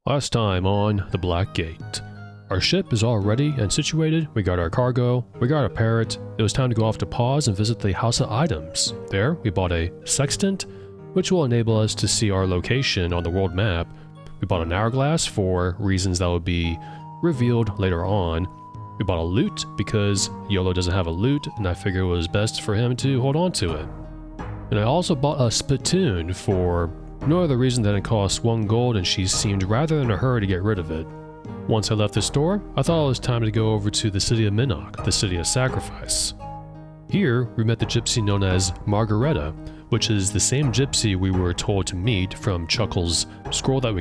Last time on the Black Gate. Our ship is all ready and situated, we got our cargo, we got a parrot, it was time to go off to pause and visit the House of Items. There, we bought a sextant, which will enable us to see our location on the world map. We bought an hourglass for reasons that will be revealed later on. We bought a lute because Iolo doesn't have a lute, and I figured it was best for him to hold on to it. And I also bought a spittoon for no other reason than it cost 1 gold and she seemed rather in a hurry to get rid of it. Once I left the store, I thought it was time to go over to the city of Minoc, the city of sacrifice. Here, we met the gypsy known as Margareta, which is the same gypsy we were told to meet from Chuckle's scroll that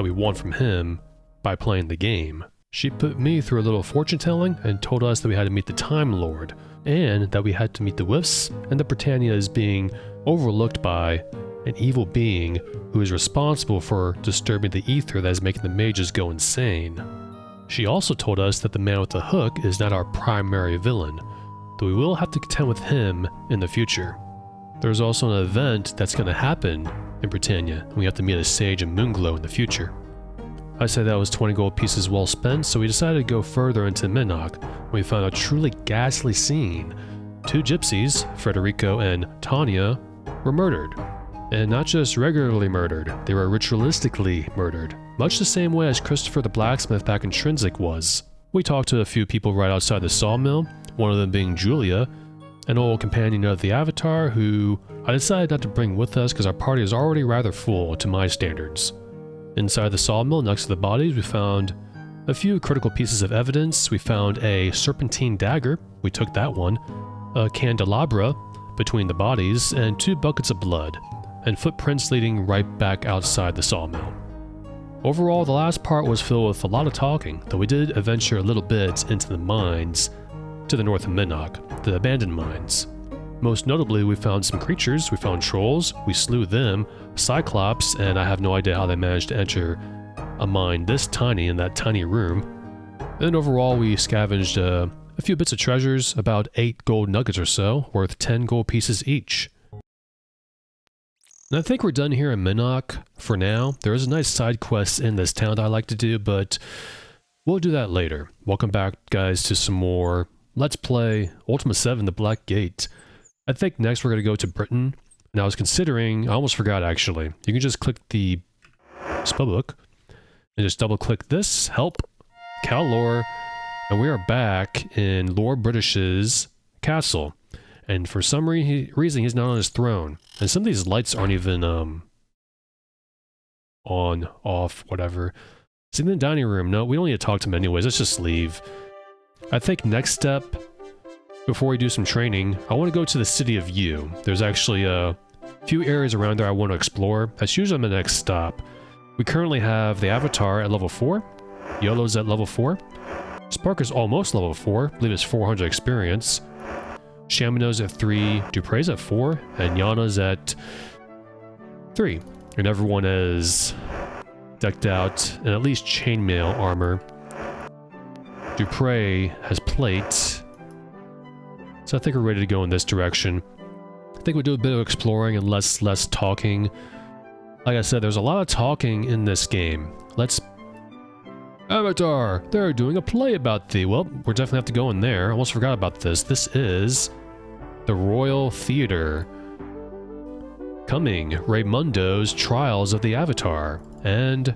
we won from him by playing the game. She put me through a little fortune telling and told us that we had to meet the Time Lord, and that we had to meet the Whiffs, and that Britannia is being overlooked by an evil being who is responsible for disturbing the ether that is making the mages go insane. She also told us that the man with the hook is not our primary villain, though we will have to contend with him in the future. There's also an event that's going to happen in Britannia, and we have to meet a sage in Moonglow in the future. I said that was 20 gold pieces well spent, so we decided to go further into Minoc when we found a truly ghastly scene. 2 gypsies, Federico and Tanya, were murdered. And not just regularly murdered, they were ritualistically murdered, much the same way as Christopher the blacksmith back in Trinsic was. We talked to a few people right outside the sawmill, one of them being Julia, an old companion of the Avatar who I decided not to bring with us because our party is already rather full to my standards. Inside the sawmill next to the bodies we found a few critical pieces of evidence. We found a serpentine dagger, we took that one, a candelabra between the bodies, and 2 buckets of blood, and footprints leading right back outside the sawmill. Overall, the last part was filled with a lot of talking, though we did adventure a little bit into the mines to the north of Minoc, the abandoned mines. Most notably, we found some creatures, we found trolls, we slew them, cyclops, and I have no idea how they managed to enter a mine this tiny in that tiny room. And overall, we scavenged a few bits of treasures, about 8 gold nuggets or so, worth 10 gold pieces each. And I think we're done here in Minoc for now. There is a nice side quest in this town that I like to do, but we'll do that later. Welcome back, guys, to some more Let's Play Ultima VII, the Black Gate. I think next we're going to go to Britain, and I was considering, I almost forgot actually, you can just click the spellbook, and just double click this, help, Cal Lore, and we are back in Lord British's castle. And for some reason, he's not on his throne. And some of these lights aren't even, on, off, whatever. It's in the dining room. No, we don't need to talk to him anyways. Let's just leave. I think next step, before we do some training, I want to go to the city of Yu. There's actually a few areas around there I want to explore. That's usually my next stop. We currently have the Avatar at level 4. Iolo's at level 4. Spark is almost level 4. I believe it's 400 experience. Shamino's at 3, Dupre's at 4, and Yana's at 3. And everyone is decked out in at least chainmail armor. Dupre has plate. So I think we're ready to go in this direction. I think we'll do a bit of exploring and less talking. Like I said, there's a lot of talking in this game. Let's... Avatar! They're doing a play about thee. Well, we're definitely have to go in there. I almost forgot about this. This is the Royal Theater. Coming, Raimundo's Trials of the Avatar. And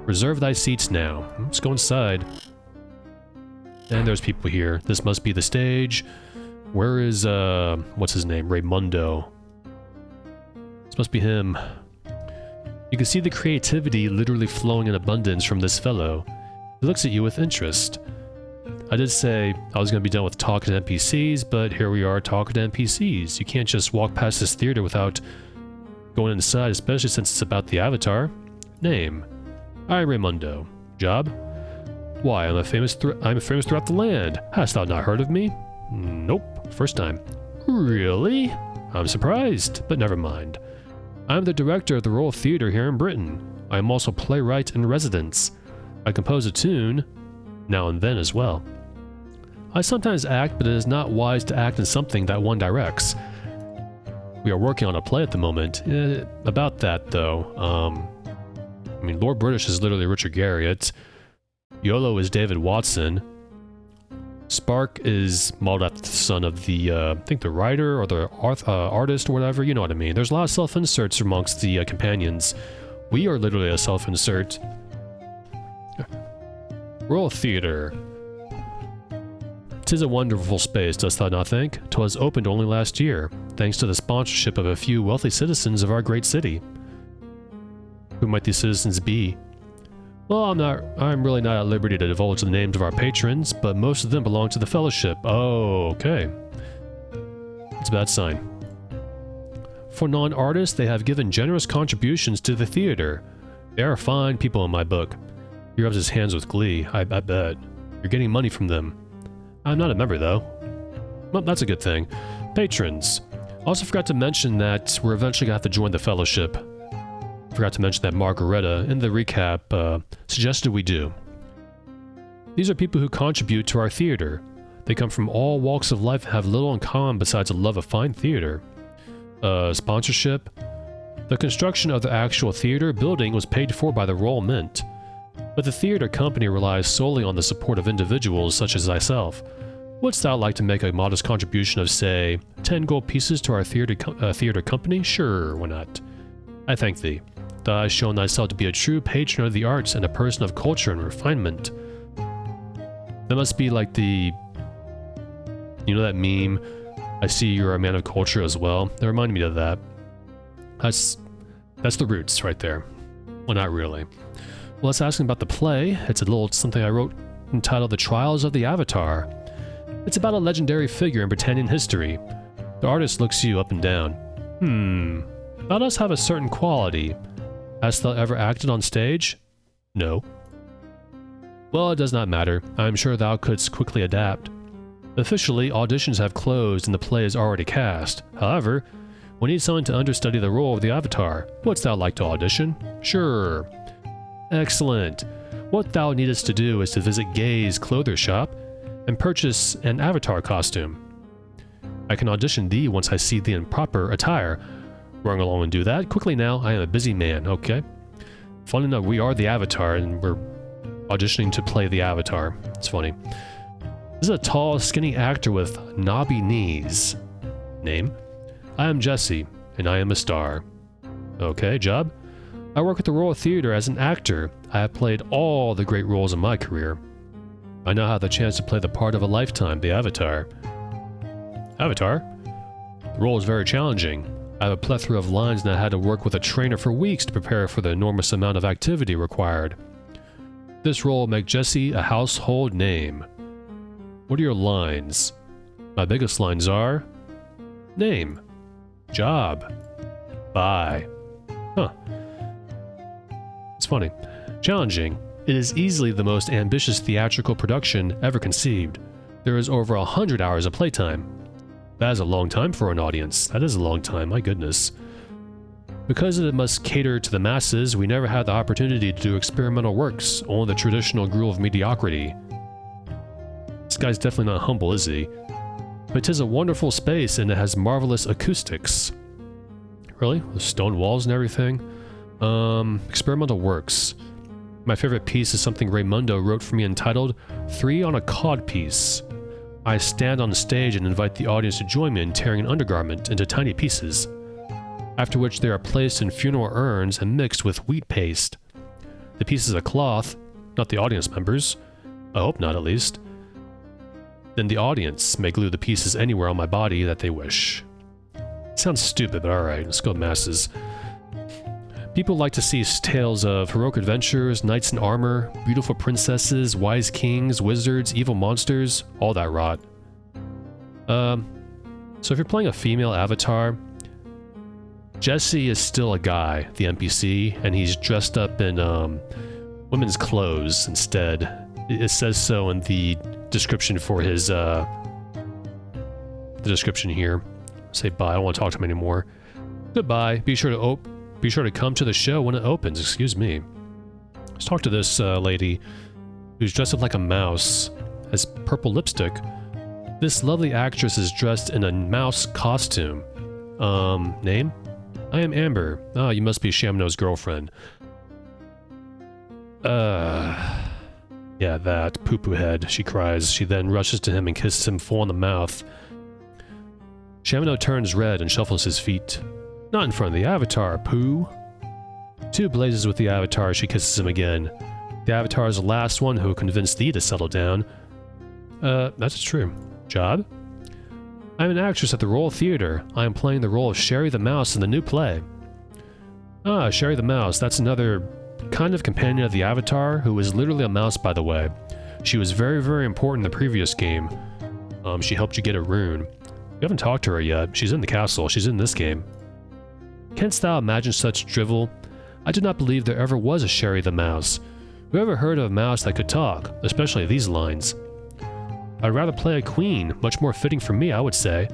reserve thy seats now. Let's go inside. And there's people here. This must be the stage. Where is, what's his name? Raimundo. This must be him. You can see the creativity literally flowing in abundance from this fellow. He looks at you with interest. I did say I was going to be done with talking to NPCs, but here we are talking to NPCs. You can't just walk past this theater without going inside, especially since it's about the Avatar. Name: I am Raimundo. Job: why, I'm famous throughout the land. Hast thou not heard of me? Nope, first time. Really? I'm surprised, but never mind. I'm the director of the Royal Theatre here in Britain. I am also playwright in residence. I compose a tune, now and then as well. I sometimes act, but it is not wise to act in something that one directs. We are working on a play at the moment. About that, though, I mean, Lord British is literally Richard Garriott. Iolo is David Watson. Spark is modeled after the son of the, I think the writer or the artist or whatever, you know what I mean. There's a lot of self-inserts amongst the companions. We are literally a self-insert. Royal Theatre. 'Tis a wonderful space, dost thou not think? 'Twas opened only last year, thanks to the sponsorship of a few wealthy citizens of our great city. Who might these citizens be? Well, I'm really not at liberty to divulge the names of our patrons, but most of them belong to the Fellowship. Oh, okay. It's a bad sign. For non-artists, they have given generous contributions to the theater. They are fine people in my book. He rubs his hands with glee. I bet. You're getting money from them. I'm not a member, though. Well, that's a good thing. Patrons. Also forgot to mention that we're eventually going to have to join the Fellowship. Forgot to mention that Margareta, in the recap, suggested we do. These are people who contribute to our theater. They come from all walks of life and have little in common besides a love of fine theater. Sponsorship? The construction of the actual theater building was paid for by the Royal Mint. But the theater company relies solely on the support of individuals such as thyself. Wouldst thou like to make a modest contribution of, say, 10 gold pieces to our theater company? Sure, why not? I thank thee. Thou hast shown thyself to be a true patron of the arts and a person of culture and refinement. That must be like the... You know that meme? I see you're a man of culture as well. That reminded me of that. That's the roots right there. Well, not really. Well, let's ask about the play. It's a little something I wrote entitled The Trials of the Avatar. It's about a legendary figure in Britannian history. The artist looks you up and down. Thou dost have a certain quality. Hast thou ever acted on stage? No. Well, it does not matter. I am sure thou couldst quickly adapt. Officially, auditions have closed and the play is already cast. However, we need someone to understudy the role of the Avatar. Wouldst thou like to audition? Sure. Excellent. What thou needest to do is to visit Gay's clothier shop and purchase an Avatar costume. I can audition thee once I see thee in proper attire. Run along and do that. Quickly now, I am a busy man, okay? Funny enough, we are the Avatar and we're auditioning to play the Avatar. It's funny. This is a tall, skinny actor with knobby knees. Name? I am Jesse, and I am a star. Okay, job? I work at the Royal Theatre as an actor. I have played all the great roles in my career. I now have the chance to play the part of a lifetime, the Avatar. Avatar? The role is very challenging. I have a plethora of lines and I had to work with a trainer for weeks to prepare for the enormous amount of activity required. This role will make Jesse a household name. What are your lines? My biggest lines are... Name. Job. Bye. Huh. It's funny. Challenging. It is easily the most ambitious theatrical production ever conceived. There is over 100 hours of playtime. That is a long time for an audience. That is a long time, my goodness. Because it must cater to the masses, we never had the opportunity to do experimental works, only the traditional gruel of mediocrity. This guy's definitely not humble, is he? But 'tis a wonderful space and it has marvelous acoustics. Really? With stone walls and everything? Experimental works. My favorite piece is something Raimundo wrote for me entitled 3 on a Codpiece. I stand on stage and invite the audience to join me in tearing an undergarment into tiny pieces, after which they are placed in funeral urns and mixed with wheat paste. The pieces of cloth, not the audience members, I hope not at least, then the audience may glue the pieces anywhere on my body that they wish. Sounds stupid, but alright, let's go masses. People like to see tales of heroic adventures, knights in armor, beautiful princesses, wise kings, wizards, evil monsters, all that rot. So if you're playing a female avatar, Jesse is still a guy, the NPC, and he's dressed up in women's clothes instead. It says so in the description for his, the description here. Say bye, I don't want to talk to him anymore. Goodbye, be sure to come to the show when it opens, excuse me. Let's talk to this lady who's dressed up like a mouse, has purple lipstick. This lovely actress is dressed in a mouse costume. Name? I am Amber. Ah, you must be Shamno's girlfriend. Yeah, that poo-poo head, she cries. She then rushes to him and kisses him full on the mouth. Shamino turns red and shuffles his feet. Not in front of the Avatar, poo. Two blazes with the Avatar, she kisses him again. The Avatar is the last one who convinced thee to settle down. That's true. Job? I'm an actress at the Royal Theatre. I am playing the role of Sherry the Mouse in the new play. Ah, Sherry the Mouse, that's another kind of companion of the Avatar, who is literally a mouse, by the way. She was very, very important in the previous game. She helped you get a rune. We haven't talked to her yet. She's in the castle. She's in this game. Canst thou imagine such drivel? I do not believe there ever was a Sherry the Mouse. Who ever heard of a mouse that could talk, especially these lines? I'd rather play a queen, much more fitting for me, I would say.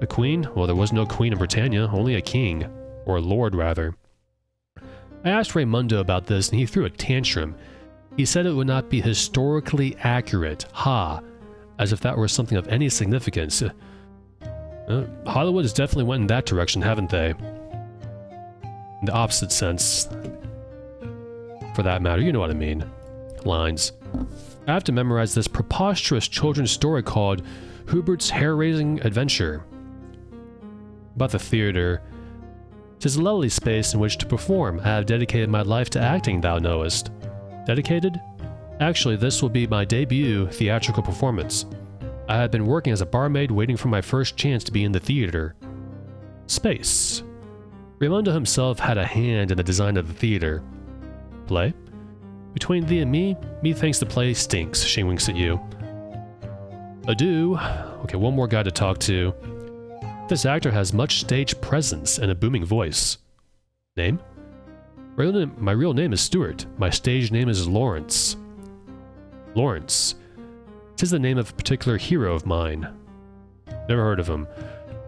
A queen? Well, there was no queen in Britannia, only a king. Or a lord, rather. I asked Raimundo about this, and he threw a tantrum. He said it would not be historically accurate. Ha! As if that were something of any significance. Hollywood has definitely went in that direction, haven't they? In the opposite sense. For that matter, you know what I mean. Lines. I have to memorize this preposterous children's story called Hubert's Hair-Raising Adventure. About the theater. 'Tis a lovely space in which to perform. I have dedicated my life to acting, thou knowest. Dedicated? Actually, this will be my debut theatrical performance. I had been working as a barmaid waiting for my first chance to be in the theater. Space. Raimundo himself had a hand in the design of the theater. Play? Between thee and me thinks the play stinks. She winks at you. Adieu. Okay, one more guy to talk to. This actor has much stage presence and a booming voice. Name? My real name is Stuart. My stage name is Lawrence. Lawrence. 'Tis the name of a particular hero of mine. Never heard of him.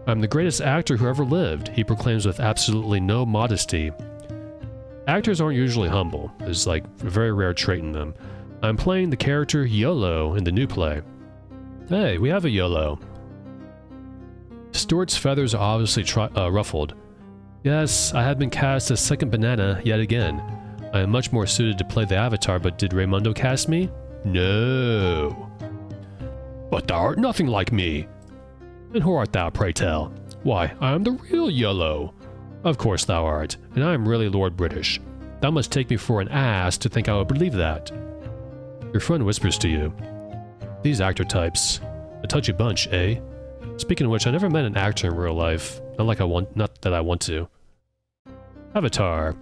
I'm the greatest actor who ever lived, he proclaims with absolutely no modesty. Actors aren't usually humble. There's like a very rare trait in them. I'm playing the character Iolo in the new play. Hey, we have a Iolo. Stuart's feathers are obviously ruffled. Yes, I have been cast as second banana yet again. I am much more suited to play the Avatar, but did Raimundo cast me? No. But thou art nothing like me. And who art thou, pray tell? Why, I am the real Iolo. Of course thou art, and I am really Lord British. Thou must take me for an ass to think I would believe that. Your friend whispers to you. These actor types. A touchy bunch, eh? Speaking of which, I never met an actor in real life. Not that I want to. Avatar.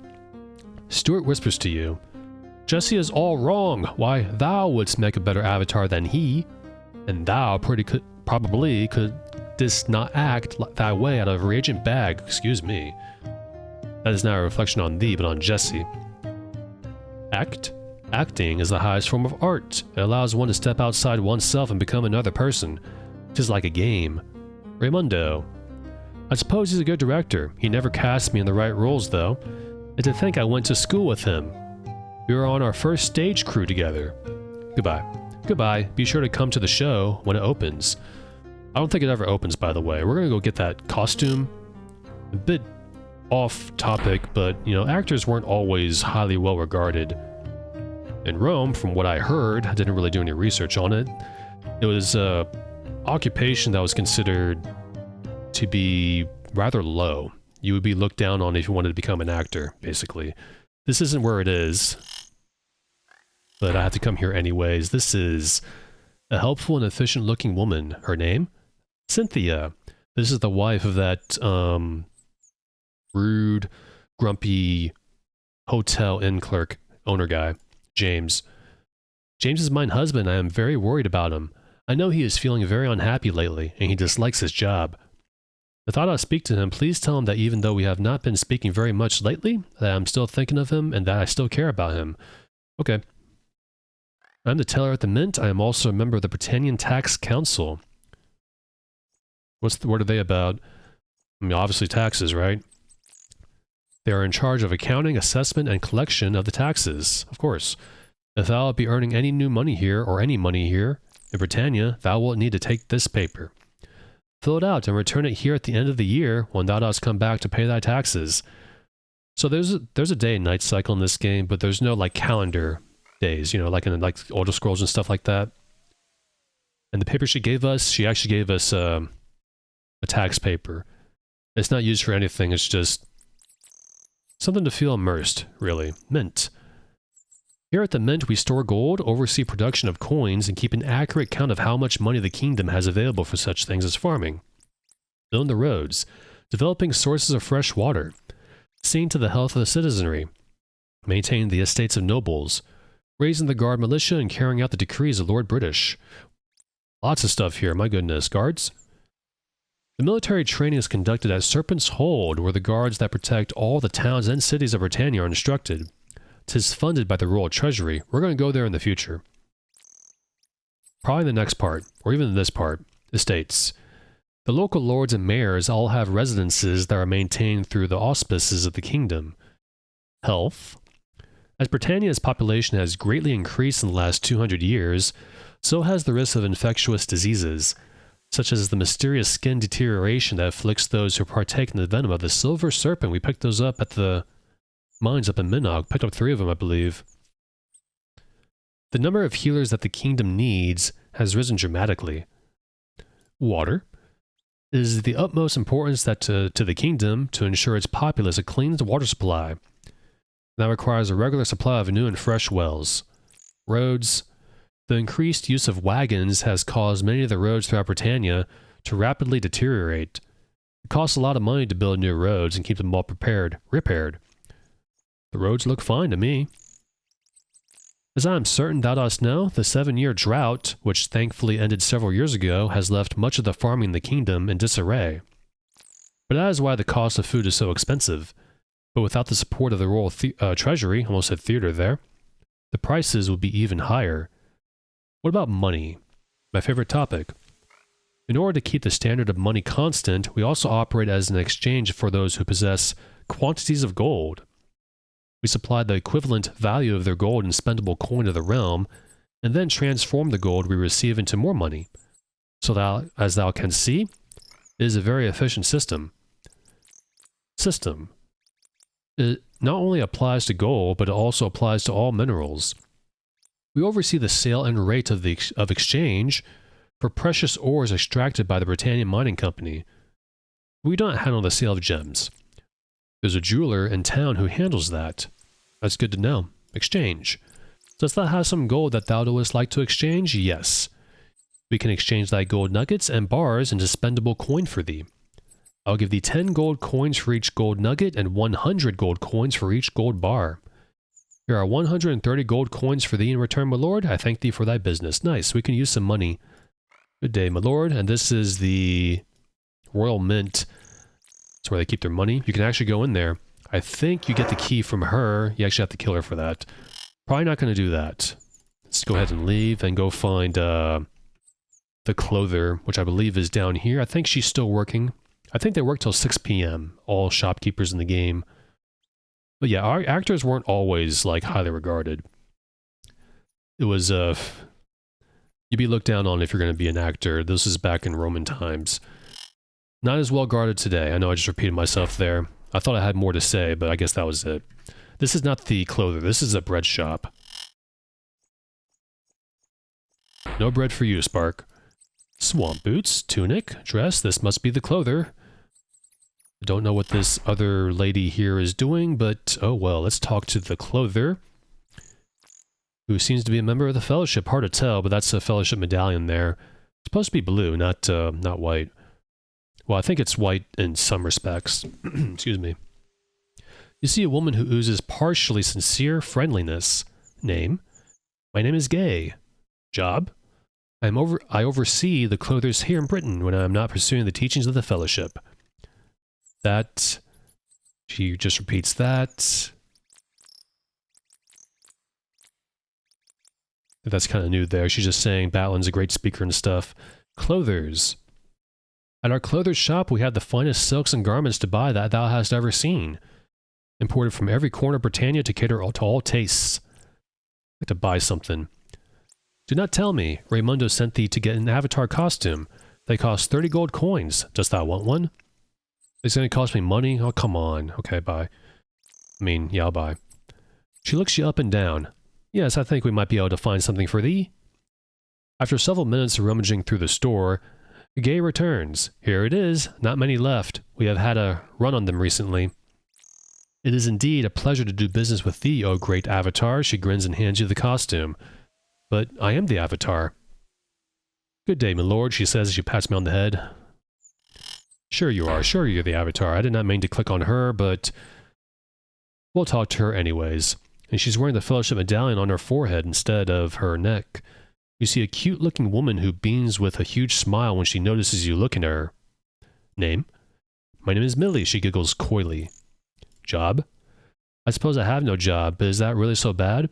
Stuart whispers to you. Jesse is all wrong. Why, thou wouldst make a better Avatar than he. And thou probably could not act thy way out of a reagent bag. Excuse me. That is not a reflection on thee, but on Jesse. Act? Acting is the highest form of art. It allows one to step outside oneself and become another person. 'Tis like a game. Raimundo. I suppose he's a good director. He never cast me in the right roles, though. And to think I went to school with him. We were on our first stage crew together. Goodbye. Goodbye. Be sure to come to the show when it opens. I don't think it ever opens, by the way. We're gonna go get that costume. A bit off topic, but, you know, actors weren't always highly well regarded. In Rome, from what I heard, I didn't really do any research on it. It was a occupation that was considered to be rather low. You would be looked down on if you wanted to become an actor, basically. This isn't where it is, but I have to come here anyways. This is a helpful and efficient looking woman. Her name? Cynthia. This is the wife of that rude, grumpy hotel inn clerk owner guy, James. James is my husband. I am very worried about him. I know he is feeling very unhappy lately, and he dislikes his job. I thought I'd speak to him. Please tell him that even though we have not been speaking very much lately, that I'm still thinking of him and that I still care about him. Okay. I'm the teller at the Mint. I am also a member of the Britannian Tax Council. What are they about? I mean, obviously taxes, right? They are in charge of accounting, assessment, and collection of the taxes, of course. If thou wilt be earning any new money here, or any money here, in Britannia, thou wilt need to take this paper. Fill it out and return it here at the end of the year when thou dost come back to pay thy taxes. So there's a day and night cycle in this game, but there's no like calendar days, you know, like in like Elder Scrolls and stuff like that. And the paper she actually gave us a tax paper. It's not used for anything, it's just something to feel immersed, really. Mint. Here at the Mint, we store gold, oversee production of coins, and keep an accurate count of how much money the kingdom has available for such things as farming, building the roads, developing sources of fresh water, seeing to the health of the citizenry, maintaining the estates of nobles, raising the guard militia, and carrying out the decrees of Lord British. Lots of stuff here, my goodness. Guards? The military training is conducted at Serpent's Hold, where the guards that protect all the towns and cities of Britannia are instructed. 'Tis funded by the Royal Treasury. We're going to go there in the future. Probably the next part, or even this part, estates. The local lords and mayors all have residences that are maintained through the auspices of the kingdom. Health. As Britannia's population has greatly increased in the last 200 years, so has the risk of infectious diseases, such as the mysterious skin deterioration that afflicts those who partake in the venom of the silver serpent. We picked those up at the mines up in Minoc. Picked up 3 of them, I believe. The number of healers that the kingdom needs has risen dramatically. Water. It is of the utmost importance that to the kingdom to ensure its populace a clean water supply. That requires a regular supply of new and fresh wells. Roads. The increased use of wagons has caused many of the roads throughout Britannia to rapidly deteriorate. It costs a lot of money to build new roads and keep them well repaired. The roads look fine to me. As I am certain thou dost know, the 7-year drought, which thankfully ended several years ago, has left much of the farming in the kingdom in disarray. But that is why the cost of food is so expensive. But without the support of the Royal Treasury, almost said theater there, the prices would be even higher. What about money? My favorite topic. In order to keep the standard of money constant, we also operate as an exchange for those who possess quantities of gold. We supply the equivalent value of their gold in spendable coin of the realm, and then transform the gold we receive into more money. So that, as thou canst see, it is a very efficient system. It not only applies to gold, but it also applies to all minerals. We oversee the sale and rate of exchange for precious ores extracted by the Britannia Mining Company. We don't handle the sale of gems. There's a jeweler in town who handles that. That's good to know. Exchange. Dost thou have some gold that thou wouldst like to exchange? Yes. We can exchange thy gold nuggets and bars into spendable coin for thee. I'll give thee 10 gold coins for each gold nugget and 100 gold coins for each gold bar. Here are 130 gold coins for thee in return, my lord. I thank thee for thy business. Nice, we can use some money. Good day, my lord. And this is the Royal Mint. That's where they keep their money. You can actually go in there. I think you get the key from her. You actually have to kill her for that. Probably not going to do that. Let's go ahead and leave and go find the clother, which I believe is down here. I think she's still working. I think they work till 6 p.m. All shopkeepers in the game. But yeah, our actors weren't always like highly regarded. It was you'd be looked down on if you're going to be an actor. This is back in Roman times. Not as well guarded today. I know I just repeated myself there. I thought I had more to say, but I guess that was it. This is not the clother. This is a bread shop. No bread for you, Spark. Swamp boots, tunic, dress. This must be the clother. I don't know what this other lady here is doing, but oh well. Let's talk to the clother, who seems to be a member of the Fellowship. Hard to tell, but that's a Fellowship medallion there. It's supposed to be blue, not white. Well, I think it's white in some respects. Excuse me. You see a woman who oozes partially sincere friendliness. Name? My name is Gay. Job? I oversee the clothers here in Britain when I am not pursuing the teachings of the Fellowship. That... She just repeats that. That's kind of new there. She's just saying Batlin's a great speaker and stuff. Clothers. At our clother's shop, we have the finest silks and garments to buy that thou hast ever seen. Imported from every corner of Britannia to cater to all tastes. I'd like to buy something. Do not tell me. Raimundo sent thee to get an avatar costume. They cost 30 gold coins. Dost thou want one? It's going to cost me money? Oh, come on. Okay, bye. Yao Bai. She looks you up and down. Yes, I think we might be able to find something for thee. After several minutes rummaging through the store, Gay returns. Here it is, not many left. We have had a run on them recently. It is indeed a pleasure to do business with thee, O great Avatar. She grins and hands you the costume. But I am the Avatar. Good day, my lord, she says as she pats me on the head. Sure you are, sure you're the Avatar. I did not mean to click on her, but we'll talk to her anyways. And she's wearing the Fellowship medallion on her forehead instead of her neck. You see a cute-looking woman who beams with a huge smile when she notices you looking at her. Name? My name is Millie, she giggles coyly. Job? I suppose I have no job, but is that really so bad?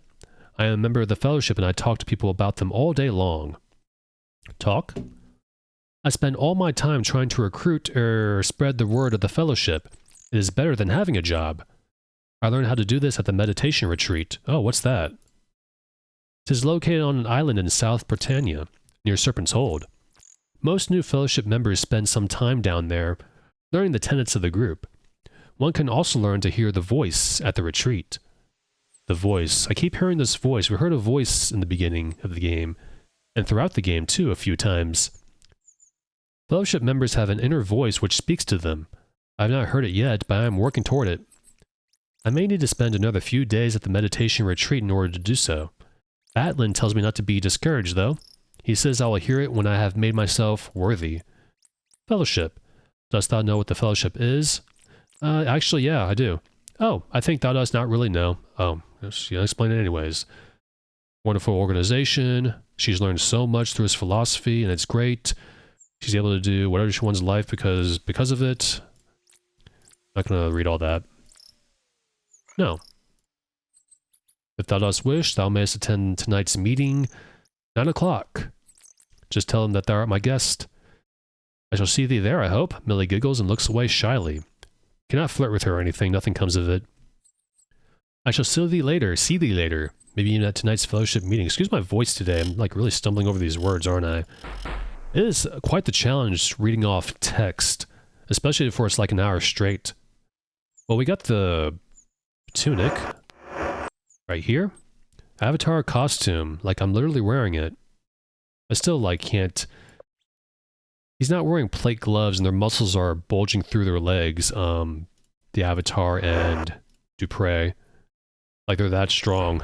I am a member of the Fellowship and I talk to people about them all day long. Talk? I spend all my time trying to recruit or spread the word of the Fellowship. It is better than having a job. I learned how to do this at the meditation retreat. Oh, what's that? It is located on an island in South Britannia, near Serpent's Hold. Most new Fellowship members spend some time down there, learning the tenets of the group. One can also learn to hear the voice at the retreat. The voice. I keep hearing this voice. We heard a voice in the beginning of the game, and throughout the game too a few times. Fellowship members have an inner voice which speaks to them. I have not heard it yet, but I am working toward it. I may need to spend another few days at the meditation retreat in order to do so. Batlin tells me not to be discouraged, though. He says I will hear it when I have made myself worthy. Fellowship. Dost thou know what the Fellowship is? Actually, yeah, I do. Oh, I think thou dost not really know. Oh, she'll explain it anyways. Wonderful organization. She's learned so much through his philosophy, and it's great. She's able to do whatever she wants in life because of it. Not gonna read all that. No. If thou dost wish, thou mayst attend tonight's meeting, 9 o'clock. Just tell him that thou art my guest. I shall see thee there, I hope. Millie giggles and looks away shyly. Cannot flirt with her or anything, nothing comes of it. I shall see thee later. Maybe even at tonight's Fellowship meeting. Excuse my voice today, I'm like really stumbling over these words, aren't I? It is quite the challenge reading off text, especially for it's like an hour straight. Well, we got the tunic right here. Avatar costume, like I'm literally wearing it. I still like can't. He's not wearing plate gloves and their muscles are bulging through their legs. The Avatar and Dupre, like they're that strong.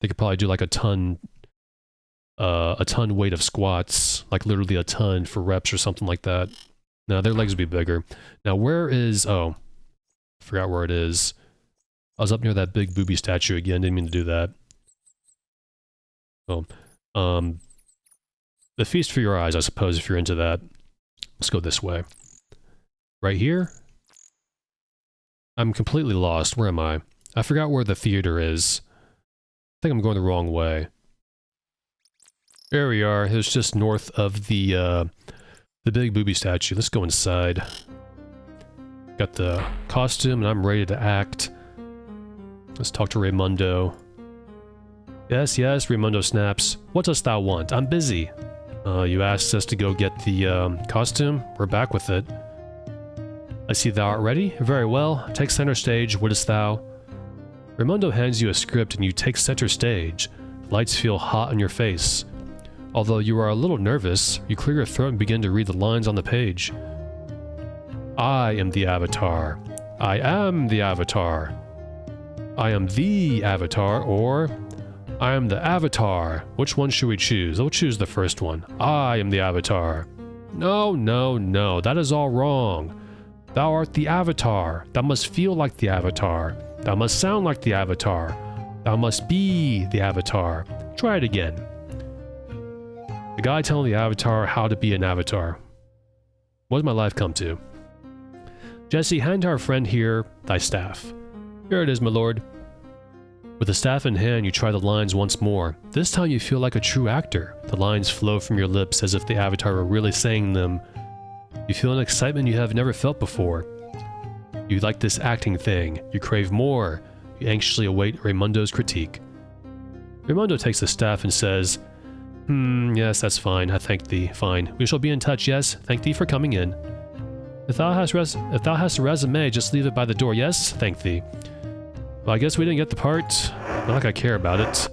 They could probably do like a ton weight of squats, like literally a ton for reps or something like that. Now their legs would be bigger. Now where is, oh, I forgot where it is. I was up near that big booby statue again, didn't mean to do that. Oh, the feast for your eyes, I suppose, if you're into that. Let's go this way. Right here? I'm completely lost. Where am I? I forgot where the theater is. I think I'm going the wrong way. There we are. It was just north of the big booby statue. Let's go inside. Got the costume and I'm ready to act. Let's talk to Raimundo. Yes, yes, Raimundo snaps. What dost thou want? I'm busy. You asked us to go get the costume. We're back with it. I see thou art ready. Very well. Take center stage. Wouldst thou? Raimundo hands you a script and you take center stage. Lights feel hot on your face. Although you are a little nervous, you clear your throat and begin to read the lines on the page. I am the Avatar. I am the Avatar. I am the Avatar, or I am the Avatar. Which one should we choose? I'll choose the first one. I am the Avatar. No, no, no, that is all wrong. Thou art the Avatar. Thou must feel like the Avatar. Thou must sound like the Avatar. Thou must be the Avatar. Try it again. The guy telling the Avatar how to be an Avatar. What does my life come to? Jesse, hand our friend here thy staff. Here it is, my lord. With the staff in hand, you try the lines once more. This time you feel like a true actor. The lines flow from your lips as if the Avatar were really saying them. You feel an excitement you have never felt before. You like this acting thing. You crave more. You anxiously await Raimundo's critique. Raimundo takes the staff and says, yes, that's fine. I thank thee. Fine. We shall be in touch, yes? Thank thee for coming in. If thou hast a resume, just leave it by the door, yes? Thank thee. Well, I guess we didn't get the part. Not like I care about it.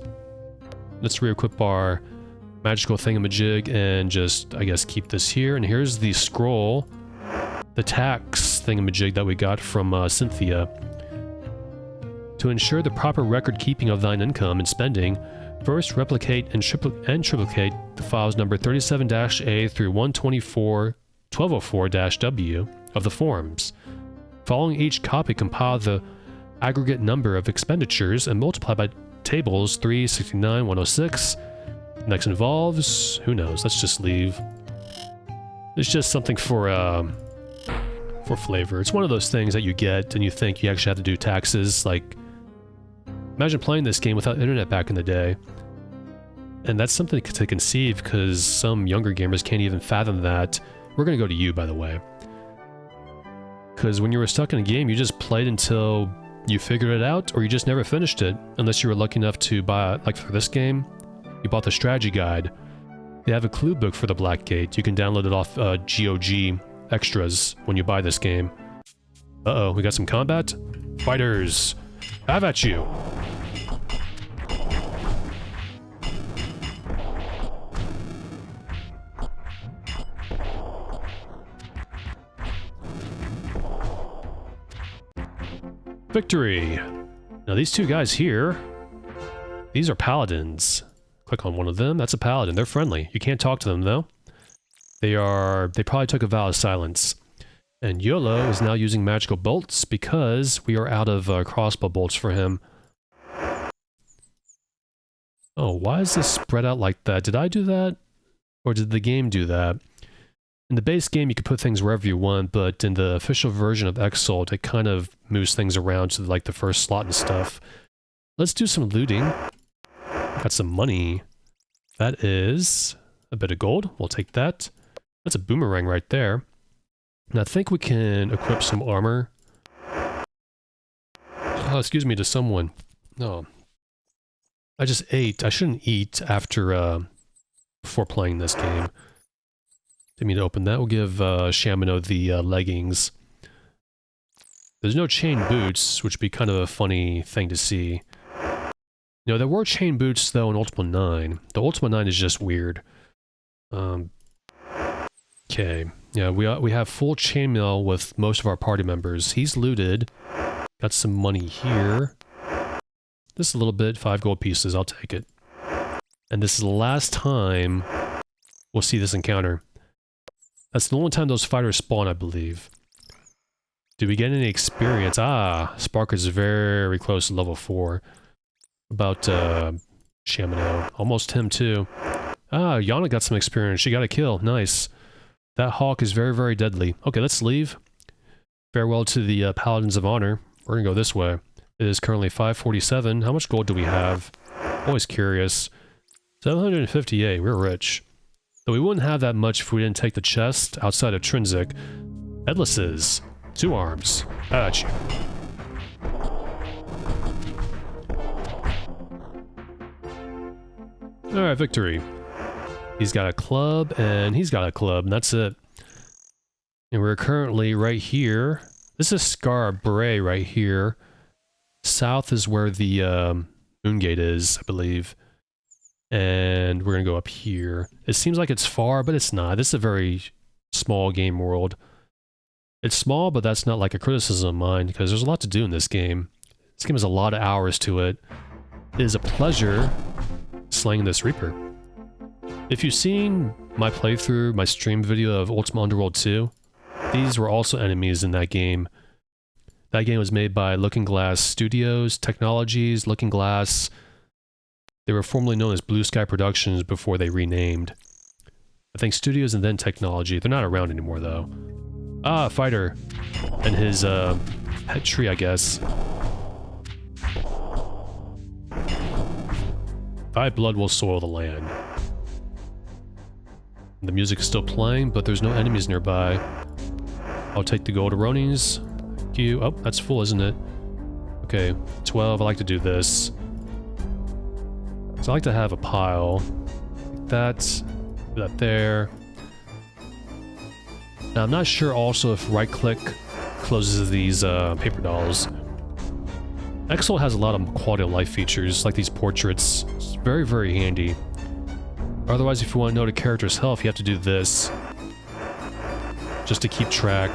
Let's re-equip our magical thingamajig and just, I guess, keep this here. And here's the scroll, the tax thingamajig that we got from Cynthia. To ensure the proper record keeping of thine income and spending, first replicate and triplicate the files number 37-A through 124.1204-W of the forms. Following each copy, compile the aggregate number of expenditures and multiply by tables 369, 106. Next involves, who knows, let's just leave. It's just something for flavor. It's one of those things that you get and you think you actually have to do taxes. Like, imagine playing this game without internet back in the day. And that's something to conceive because some younger gamers can't even fathom that. We're gonna go to you, by the way. Because when you were stuck in a game, you just played until you figured it out, or you just never finished it, unless you were lucky enough to buy, like for this game, you bought the strategy guide. They have a clue book for the Black Gate. You can download it off GOG extras when you buy this game. Uh-oh, we got some combat? Fighters! Have at you! Victory! Now these two guys here, these are paladins. Click on one of them, that's a paladin, they're friendly. You can't talk to them though. They probably took a vow of silence. And Iolo is now using magical bolts because we are out of crossbow bolts for him. Oh, why is this spread out like that? Did I do that? Or did the game do that? In the base game, you can put things wherever you want, but in the official version of Exalt, it kind of moves things around to like the first slot and stuff. Let's do some looting. Got some money. That is a bit of gold. We'll take that. That's a boomerang right there. And I think we can equip some armor. Oh, excuse me to someone. No. I just ate. I shouldn't eat after, before playing this game. Didn't mean to open that. We'll give Shamino the leggings. There's no chain boots, which would be kind of a funny thing to see. You know, there were chain boots, though, in Ultima 9. The Ultima 9 is just weird. Okay. Yeah, we have full chainmail with most of our party members. He's looted. Got some money here. Just a little bit, 5 gold pieces, I'll take it. And this is the last time we'll see this encounter. That's the only time those fighters spawn, I believe. Did we get any experience? Ah, Spark is very close to level 4. About, Shamino. Almost him, too. Ah, Yana got some experience. She got a kill. Nice. That hawk is very, very deadly. Okay, let's leave. Farewell to the Paladins of Honor. We're gonna go this way. It is currently 547. How much gold do we have? Always curious. 758. We're rich. Though we wouldn't have that much if we didn't take the chest outside of Trinsic. Headlesses. 2 arms. At you. Alright, victory. He's got a club, and he's got a club, and that's it. And we're currently right here. This is Scar Bray right here. South is where the Moongate is, I believe. And we're gonna go up here. It seems like it's far, but it's not. This is a very small game world. It's small, but that's not like a criticism of mine, because there's a lot to do in this game. This game has a lot of hours to it. It is a pleasure slaying this Reaper. If you've seen my playthrough, my stream video of Ultima Underworld 2, these were also enemies in that game. That game was made by Looking Glass Studios, Technologies, Looking Glass. They were formerly known as Blue Sky Productions before they renamed. I think Studios and then Technology. They're not around anymore, though. Ah, fighter. And his, pet tree, I guess. 5 blood will soil the land. The music is still playing, but there's no enemies nearby. I'll take the golderonis. Thank you. Oh, that's full, isn't it? Okay, 12. I like to do this. So I like to have a pile. Like that. Put that there. Now, I'm not sure also if right-click closes these paper dolls. Exol has a lot of quality of life features, like these portraits. It's very, very handy. Otherwise, if you want to know the character's health, you have to do this. Just to keep track.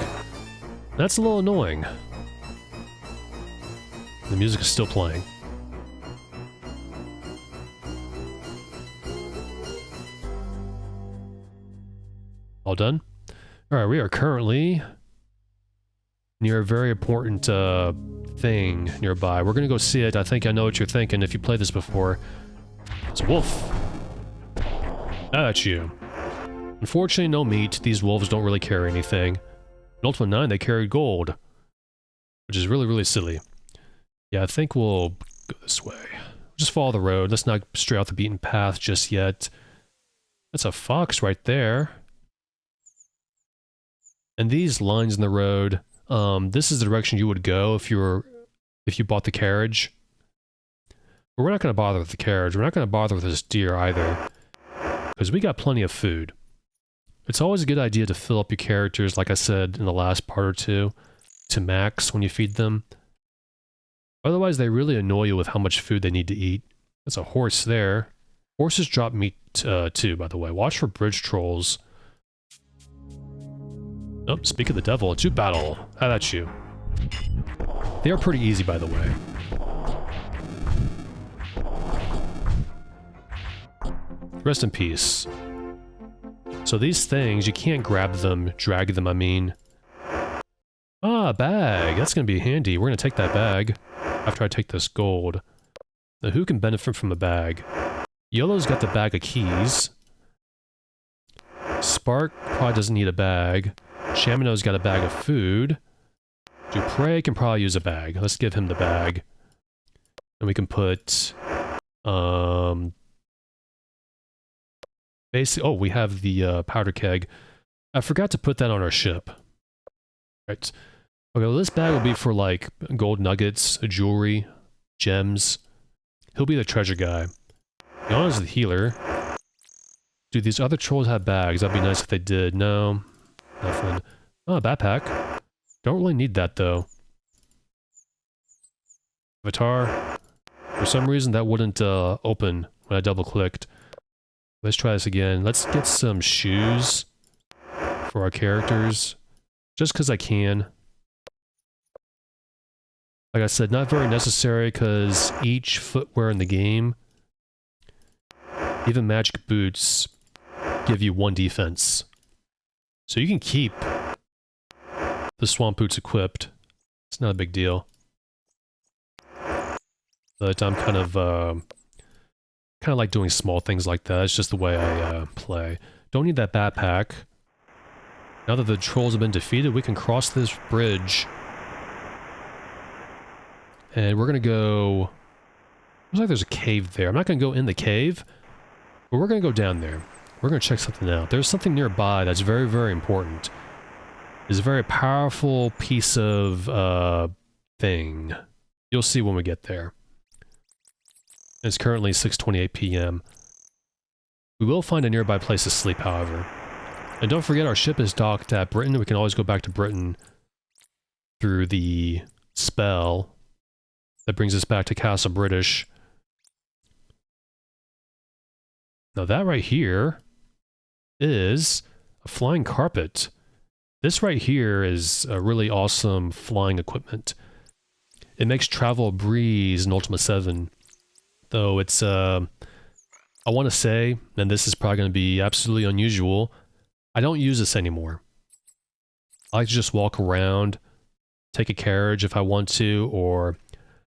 That's a little annoying. The music is still playing. All done? Alright, we are currently near a very important thing nearby. We're gonna go see it. I think I know what you're thinking if you played this before. It's a wolf. That's you. Unfortunately, no meat. These wolves don't really carry anything. In Ultima IX, they carried gold. Which is really, really silly. Yeah, I think we'll go this way. Just follow the road. Let's not stray off the beaten path just yet. That's a fox right there. And these lines in the road, this is the direction you would go if you bought the carriage. But we're not going to bother with the carriage. We're not going to bother with this deer either. Because we got plenty of food. It's always a good idea to fill up your characters, like I said in the last part or two, to max when you feed them. Otherwise, they really annoy you with how much food they need to eat. There's a horse there. Horses drop meat too, by the way. Watch for bridge trolls. Oh, speak of the devil, it's you battle. Ah, that's you. They are pretty easy, by the way. Rest in peace. So these things, you can't grab them, drag them, I mean. Ah, a bag. That's gonna be handy. We're gonna take that bag after I take this gold. Now, who can benefit from a bag? Iolo's got the bag of keys. Spark probably doesn't need a bag. Shamino's got a bag of food. Dupre can probably use a bag. Let's give him the bag. And we can put... Basically, oh, we have the powder keg. I forgot to put that on our ship. Right. Okay, well, this bag will be for, like, gold nuggets, jewelry, gems. He'll be the treasure guy. Iolo's the healer. Do these other trolls have bags? That'd be nice if they did. No. Nothing. Oh, a backpack. Don't really need that, though. Avatar. For some reason, that wouldn't open when I double-clicked. Let's try this again. Let's get some shoes for our characters. Just because I can. Like I said, not very necessary because each footwear in the game, even magic boots, give you 1 defense. So you can keep the swamp boots equipped. It's not a big deal. But I'm kind of like doing small things like that. It's just the way I play. Don't need that backpack. Now that the trolls have been defeated, we can cross this bridge. And we're gonna go... Looks like there's a cave there. I'm not gonna go in the cave, but we're gonna go down there. We're gonna check something out. There's something nearby that's very, very important. It's a very powerful piece of thing. You'll see when we get there. It's currently 6:28 p.m. We will find a nearby place to sleep, however. And don't forget, our ship is docked at Britain. We can always go back to Britain through the spell that brings us back to Castle British. Now that right here is a flying carpet. This right here is a really awesome flying equipment. It makes travel a breeze in Ultima VII. Though it's, I want to say, and this is probably going to be absolutely unusual, I don't use this anymore. I like to just walk around, take a carriage if I want to, or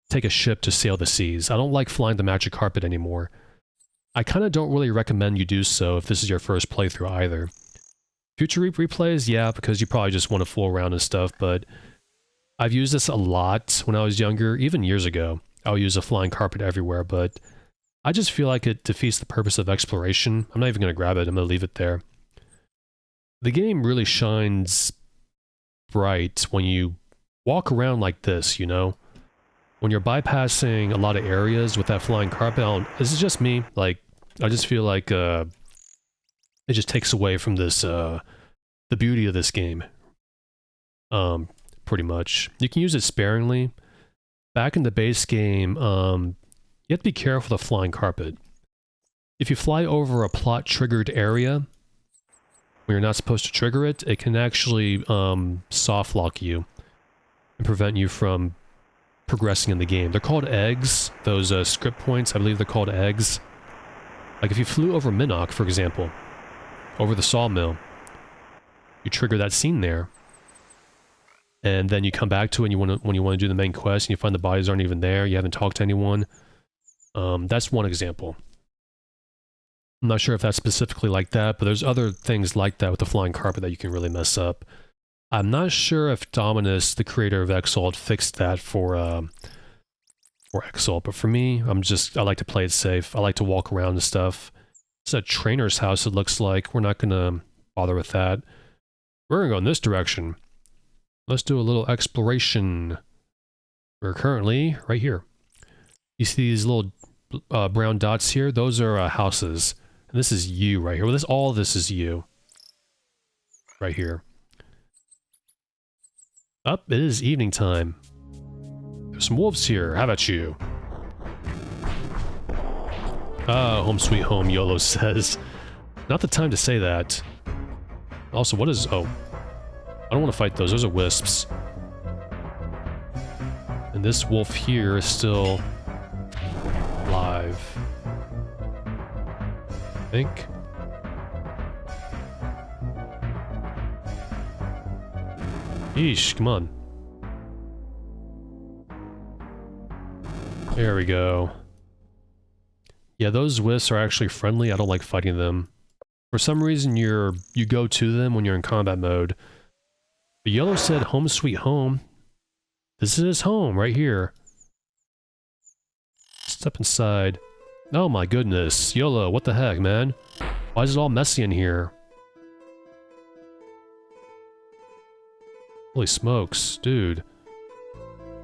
take a ship to sail the seas. I don't like flying the magic carpet anymore. I kind of don't really recommend you do so if this is your first playthrough either. Future replays, yeah, because you probably just want to fool around and stuff, but I've used this a lot when I was younger, even years ago. I'll use a flying carpet everywhere, but I just feel like it defeats the purpose of exploration. I'm not even going to grab it, I'm going to leave it there. The game really shines bright when you walk around like this, you know? When you're bypassing a lot of areas with that flying carpet, this is just me, like, I just feel like, it just takes away from this, the beauty of this game. Pretty much. You can use it sparingly, back in the base game, you have to be careful with the flying carpet. If you fly over a plot-triggered area, when you're not supposed to trigger it, it can actually soft lock you and prevent you from progressing in the game. They're called eggs, those script points, I believe they're called eggs. Like if you flew over Minoc, for example, over the sawmill, you trigger that scene there, and then you come back to it and when you want to do the main quest and you find the bodies aren't even there, you haven't talked to anyone. That's one example. I'm not sure if that's specifically like that, but there's other things like that with the flying carpet that you can really mess up. I'm not sure if Dominus, the creator of Exalt, fixed that for Exalt, but for me, I like to play it safe. I like to walk around and stuff. It's a trainer's house, it looks like. We're not gonna bother with that. We're gonna go in this direction. Let's do a little exploration. We're currently right here. You see these little brown dots here? Those are houses. And this is you right here. Well, all of this is you. Right here. Up, it is evening time. There's some wolves here. How about you? Ah, home sweet home, Iolo says. Not the time to say that. Also, what is... Oh. I don't want to fight those. Those are wisps. And this wolf here is still... alive. I think. Yeesh, come on. There we go. Yeah, those wisps are actually friendly. I don't like fighting them. For some reason, you go to them when you're in combat mode. But Iolo said home sweet home. This is his home, right here. Step inside. Oh my goodness. Iolo, what the heck, man? Why is it all messy in here? Holy smokes, dude.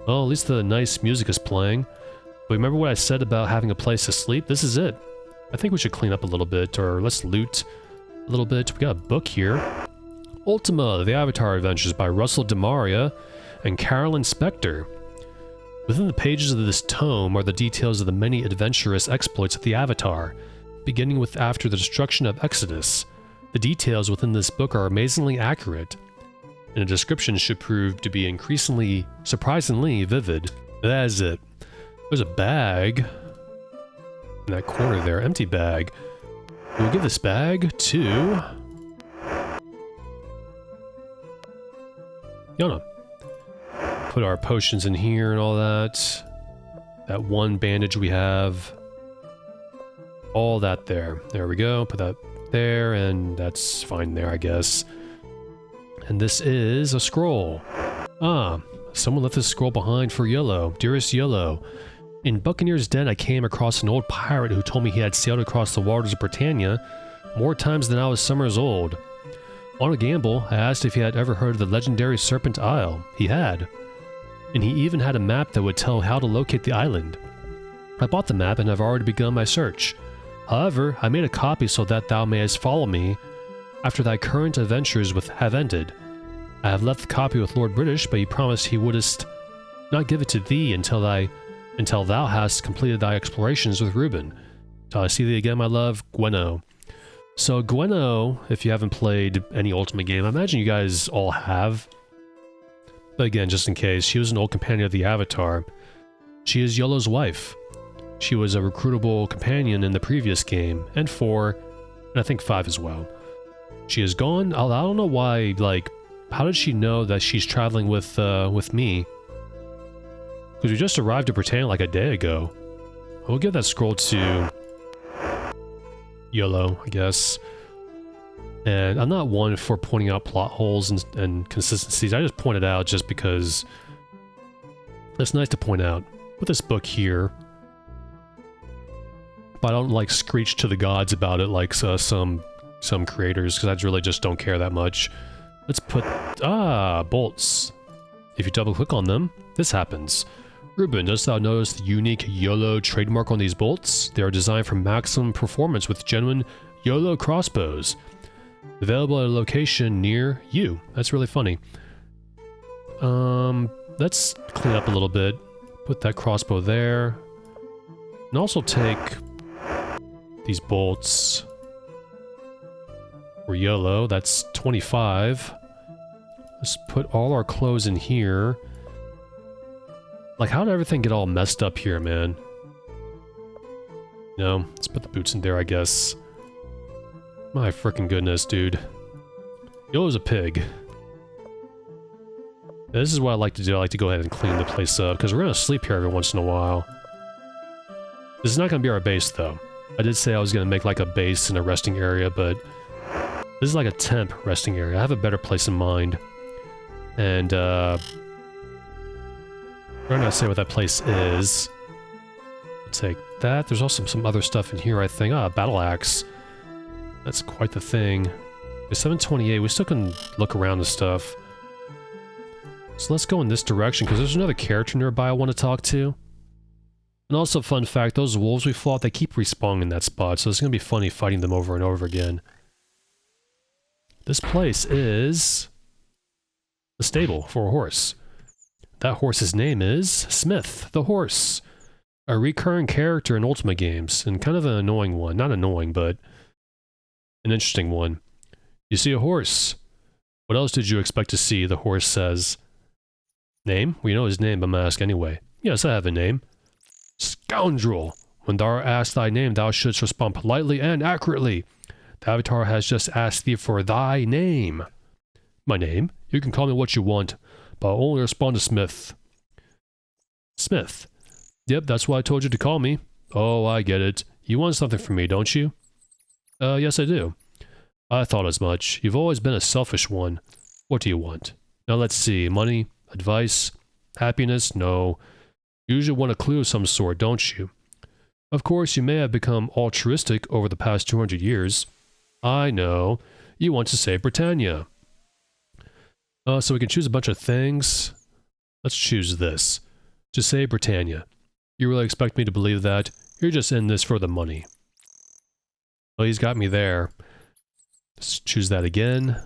Well, at least the nice music is playing. But remember what I said about having a place to sleep? This is it. I think we should clean up a little bit, or let's loot a little bit. We got a book here. Ultima, the Avatar Adventures by Russell DeMaria and Carolyn Spector. Within the pages of this tome are the details of the many adventurous exploits of the Avatar, beginning with after the destruction of Exodus. The details within this book are amazingly accurate, and the description should prove to be surprisingly vivid. That is it. There's a bag in that corner there, empty bag. We'll give this bag to... Yona. Put our potions in here and all that. That one bandage we have. All that there. There we go. Put that there, and that's fine there, I guess. And this is a scroll. Ah, someone left this scroll behind for Iolo. Dearest Iolo, in Buccaneer's Den I came across an old pirate who told me he had sailed across the waters of Britannia more times than I was summers old. On a gamble, I asked if he had ever heard of the legendary Serpent Isle. He had. And he even had a map that would tell how to locate the island. I bought the map and have already begun my search. However, I made a copy so that thou mayest follow me after thy current adventures have ended. I have left the copy with Lord British, but he promised he wouldst not give it to thee until thou hast completed thy explorations with Reuben. Till I see thee again, my love, Gweno. So Gweno, if you haven't played any Ultimate game, I imagine you guys all have. But again, just in case, she was an old companion of the Avatar. She is Iolo's wife. She was a recruitable companion in the previous game, and 4, and I think 5 as well. She is gone. I don't know why, like, how did she know that she's traveling with me? Because we just arrived at Britannia like a day ago. We'll give that scroll to Iolo, I guess. And I'm not one for pointing out plot holes and consistencies. I just point it out just because it's nice to point out. With this book here, but I don't like screech to the gods about it like some creators, because I really just don't care that much. Let's put... bolts. If you double click on them, this happens. Reuben, dost thou notice the unique Iolo trademark on these bolts? They are designed for maximum performance with genuine Iolo crossbows. Available at a location near you. That's really funny. Let's clean up a little bit. Put that crossbow there. And also take these bolts for Iolo. That's 25. Let's put all our clothes in here. Like, how did everything get all messed up here, man? No, let's put the boots in there, I guess. My freaking goodness, dude. Iolo's a pig. This is what I like to do. I like to go ahead and clean the place up, because we're going to sleep here every once in a while. This is not going to be our base, though. I did say I was going to make like a base and a resting area, but this is like a temp resting area. I have a better place in mind. And, I'm not say what that place is. I'll take that. There's also some other stuff in here, I think. Ah, battle axe. That's quite the thing. It's 728. We still can look around and stuff. So let's go in this direction, because there's another character nearby I want to talk to. And also, fun fact, those wolves we fought, they keep respawning in that spot, so it's going to be funny fighting them over and over again. This place is a stable for a horse. That horse's name is Smith, the horse. A recurring character in Ultima games, and kind of an annoying one. Not annoying, but an interesting one. You see a horse. What else did you expect to see? The horse says. Name? We know his name, but I'm gonna ask anyway. Yes, I have a name. Scoundrel! When thou art asked thy name, thou shouldst respond politely and accurately. The avatar has just asked thee for thy name. My name? You can call me what you want, but I'll only respond to Smith. Smith. Yep, that's why I told you to call me. Oh, I get it. You want something from me, don't you? Yes I do. I thought as much. You've always been a selfish one. What do you want? Now let's see. Money? Advice? Happiness? No. You usually want a clue of some sort, don't you? Of course, you may have become altruistic over the past 200 years. I know. You want to save Britannia. So we can choose a bunch of things. Let's choose this. To save Britannia. You really expect me to believe that? You're just in this for the money. Well, he's got me there. Let's choose that again.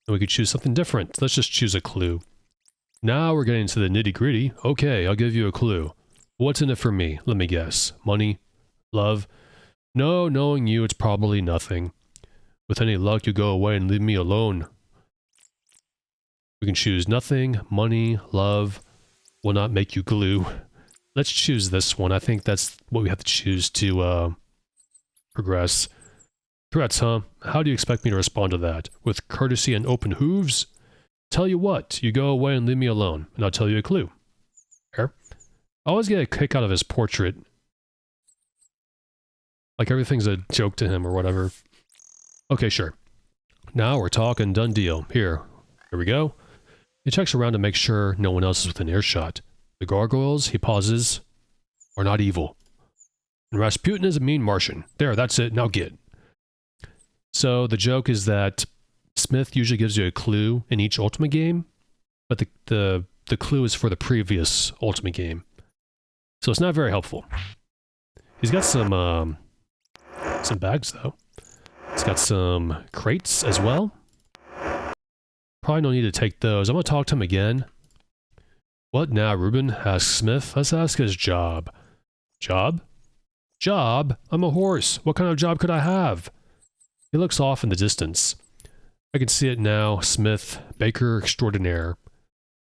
And we could choose something different. Let's just choose a clue. Now we're getting into the nitty-gritty. Okay, I'll give you a clue. What's in it for me? Let me guess. Money? Love? No, knowing you, it's probably nothing. With any luck, you go away and leave me alone. We can choose nothing, money, love, will not make you glue. Let's choose this one. I think that's what we have to choose to progress. Threats, huh? How do you expect me to respond to that? With courtesy and open hooves? Tell you what, you go away and leave me alone, and I'll tell you a clue. Fair? I always get a kick out of his portrait. Like everything's a joke to him or whatever. Okay, sure. Now we're talking, done deal. Here we go. He checks around to make sure no one else is within earshot. The gargoyles, he pauses, are not evil. And Rasputin is a mean Martian. There, that's it, now get. So the joke is that Smith usually gives you a clue in each Ultima game, but the clue is for the previous Ultima game. So it's not very helpful. He's got some bags though. He's got some crates as well. Probably no need to take those. I'm gonna talk to him again. What now, Reuben? Asks Smith. Let's ask his job. Job? Job? I'm a horse. What kind of job could I have? He looks off in the distance. I can see it now. Smith, baker extraordinaire.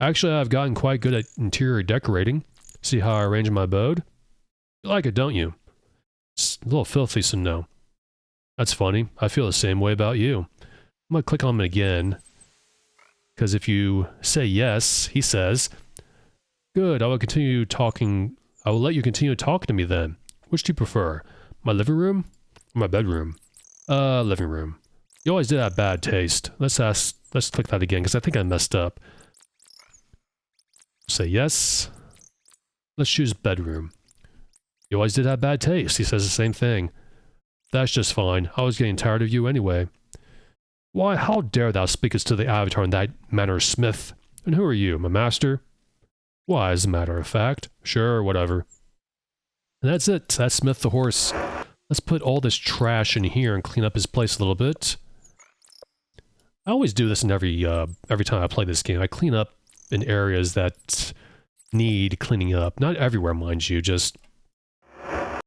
Actually, I've gotten quite good at interior decorating. See how I arrange my abode? You like it, don't you? It's a little filthy, so no. That's funny. I feel the same way about you. I'm gonna click on him again. Because if you say yes, he says, good, I will continue talking. I will let you continue talking to me then. Which do you prefer? My living room or my bedroom? Living room. You always did have bad taste. Let's click that again, because I think I messed up. Say yes. Let's choose bedroom. You always did have bad taste. He says the same thing. That's just fine. I was getting tired of you anyway. Why, how dare thou speakest to the avatar in that manner, Smith? And who are you, my master? Why, as a matter of fact. Sure, whatever. And that's it. That's Smith the horse. Let's put all this trash in here and clean up his place a little bit. I always do this in every time I play this game. I clean up in areas that need cleaning up. Not everywhere, mind you, just... Oh,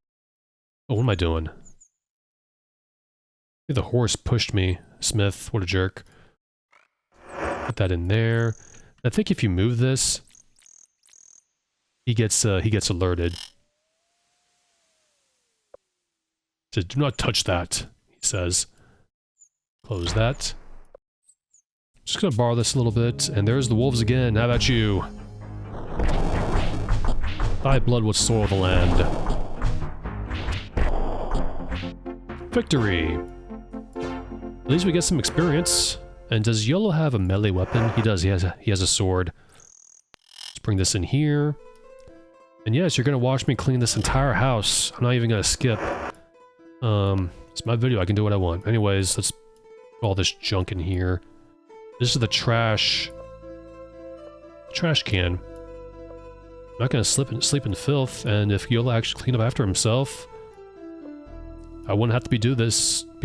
what am I doing? The horse pushed me. Smith, what a jerk. Put that in there. I think if you move this, he gets alerted. So do not touch that, he says. Close that. Just gonna borrow this a little bit, and there's the wolves again. How about you? Thy blood will soil the land. Victory! At least we get some experience. And does Iolo have a melee weapon? He does, he has a sword. Let's bring this in here. And yes, you're gonna watch me clean this entire house. I'm not even gonna skip. It's my video, I can do what I want. Anyways, let's put all this junk in here. This is the trash can. I'm not gonna sleep in filth, and if Iolo actually clean up after himself, I wouldn't have to be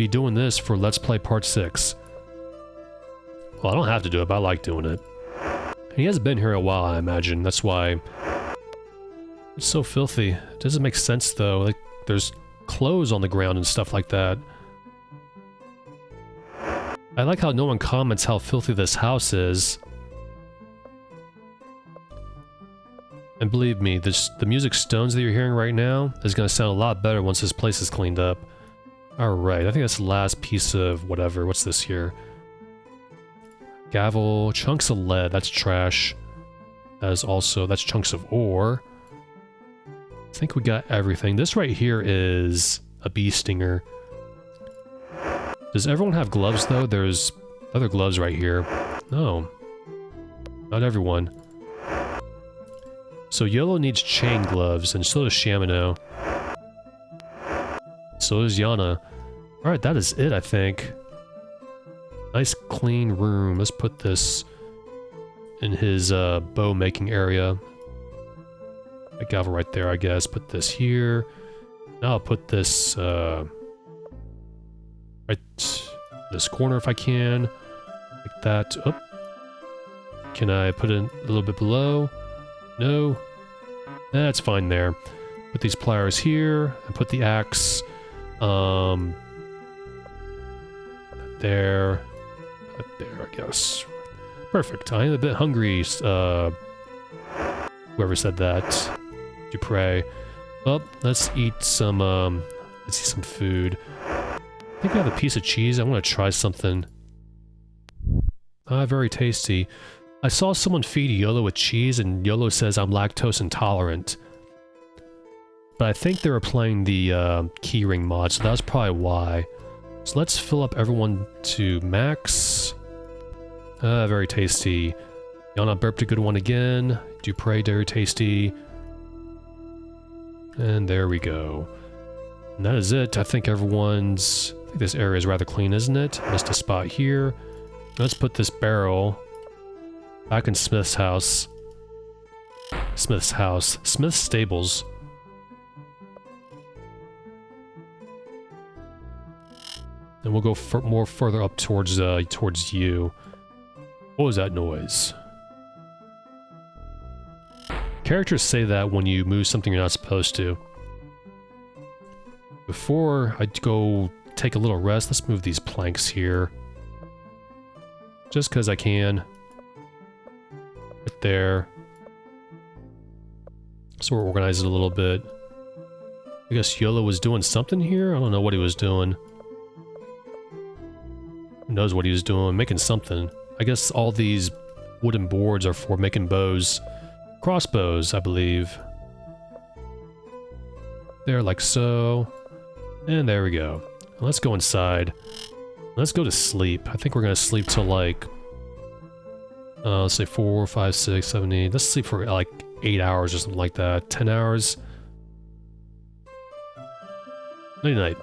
doing this for Let's Play Part 6. Well, I don't have to do it, but I like doing it. He hasn't been here a while, I imagine. That's why it's so filthy. It doesn't make sense, though. Like, there's clothes on the ground and stuff like that. I like how no one comments how filthy this house is. And believe me, the music stones that you're hearing right now is going to sound a lot better once this place is cleaned up. Alright, I think that's the last piece of whatever. What's this here? Gavel, chunks of lead, that's trash. That's chunks of ore. I think we got everything. This right here is a bee stinger. Does everyone have gloves though? There's other gloves right here. No. Not everyone. So Iolo needs chain gloves, and so does Shamino. So does Yana. Alright, that is it, I think. Nice clean room. Let's put this in his bow making area. A gavel right there, I guess. Put this here. Now I'll put this right this corner if I can. Like that. Oh. Can I put it a little bit below? No. That's fine there. Put these pliers here and put the axe there. There, I guess. Perfect. I am a bit hungry, whoever said that. Dupre. Well, let's eat some food. I think we have a piece of cheese. I want to try something. Very tasty. I saw someone feed Iolo with cheese, and Iolo says I'm lactose intolerant. But I think they were playing the keyring mod, so that's probably why. So let's fill up everyone to max. Very tasty. Yana burped a good one again. Dupre, very tasty. And there we go. And that is it. I think I think this area is rather clean, isn't it? Missed a spot here. Let's put this barrel back in Smith's house. Smith's stables. And we'll go more further up towards you. What was that noise? Characters say that when you move something you're not supposed to. Before I go take a little rest, let's move these planks here. Just because I can. Right there. So we're organizing a little bit. I guess Iolo was doing something here? I don't know what he was doing. Who knows what he was doing? Making something. I guess all these wooden boards are for making bows. Crossbows, I believe. There, like so. And there we go. Let's go inside. Let's go to sleep. I think we're gonna sleep till like... let's say 4, 5, 6, 7, 8. Let's sleep for like 8 hours or something like that. 10 hours. Night night.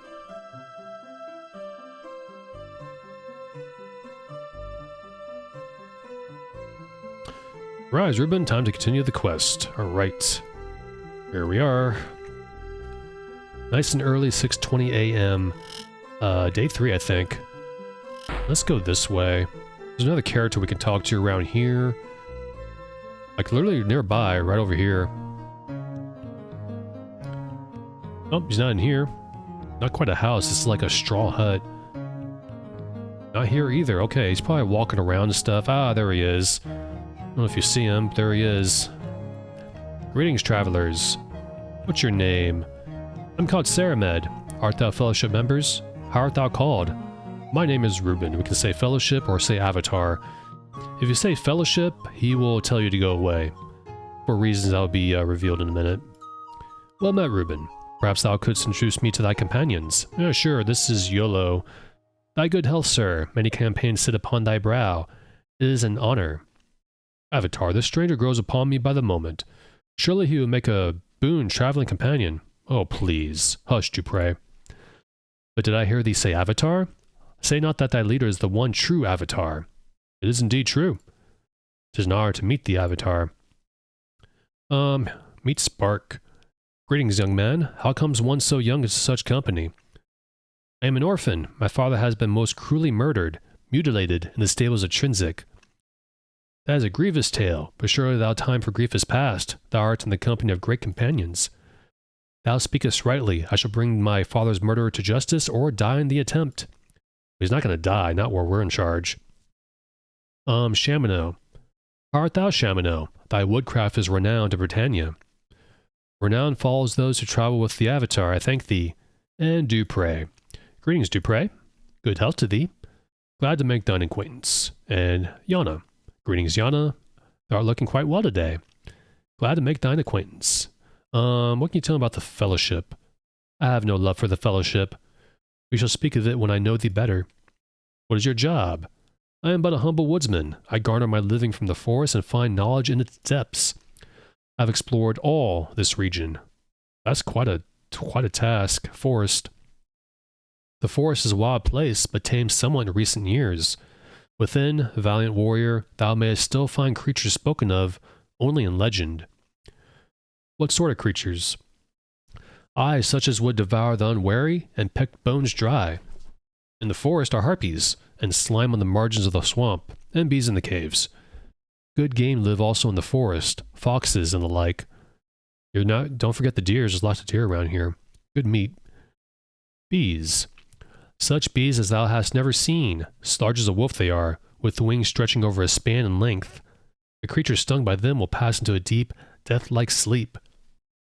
Rise, Ruben. Time to continue the quest. Alright. Here we are. Nice and early, 6:20 a.m. Day 3, I think. Let's go this way. There's another character we can talk to around here. Like literally nearby, right over here. Oh, he's not in here. Not quite a house, it's like a straw hut. Not here either. Okay, he's probably walking around and stuff. Ah, there he is. I don't know if you see him. There he is. Greetings, travelers. What's your name? I'm called Saramed. Art thou fellowship members? How art thou called? My name is Reuben. We can say fellowship or say avatar. If you say fellowship, he will tell you to go away. For reasons that will be revealed in a minute. Well met, Reuben. Perhaps thou couldst introduce me to thy companions. Yeah, sure, this is Iolo. Thy good health, sir. Many campaigns sit upon thy brow. It is an honor. Avatar, this stranger grows upon me by the moment. Surely he would make a boon traveling companion. Oh, please. Hush, do pray. But did I hear thee say Avatar? Say not that thy leader is the one true Avatar. It is indeed true. 'Tis an honor to meet the Avatar. Meet Spark. Greetings, young man. How comes one so young into such company? I am an orphan. My father has been most cruelly murdered, mutilated in the stables of Trinsic. That is a grievous tale, but surely thou time for grief is past. Thou art in the company of great companions. Thou speakest rightly. I shall bring my father's murderer to justice or die in the attempt. He's not going to die, not while we're in charge. Shamino. How art thou, Shamino? Thy woodcraft is renowned in Britannia. Renown follows those who travel with the Avatar, I thank thee. And do pray. Greetings, Dupre. Good health to thee. Glad to make thine acquaintance. And Yana. Greetings, Yana. Thou art looking quite well today. Glad to make thine acquaintance. What can you tell me about the Fellowship? I have no love for the Fellowship. We shall speak of it when I know thee better. What is your job? I am but a humble woodsman. I garner my living from the forest and find knowledge in its depths. I have explored all this region. That's quite a task. Forest. The forest is a wild place, but tamed somewhat in recent years. Within, valiant warrior, thou mayest still find creatures spoken of only in legend. What sort of creatures? Aye, such as would devour the unwary and peck bones dry. In the forest are harpies, and slime on the margins of the swamp, and bees in the caves. Good game live also in the forest, foxes and the like. Don't forget the deers, there's lots of deer around here. Good meat. Bees. Such bees as thou hast never seen, large as a wolf they are, with wings stretching over a span in length. A creature stung by them will pass into a deep, death-like sleep.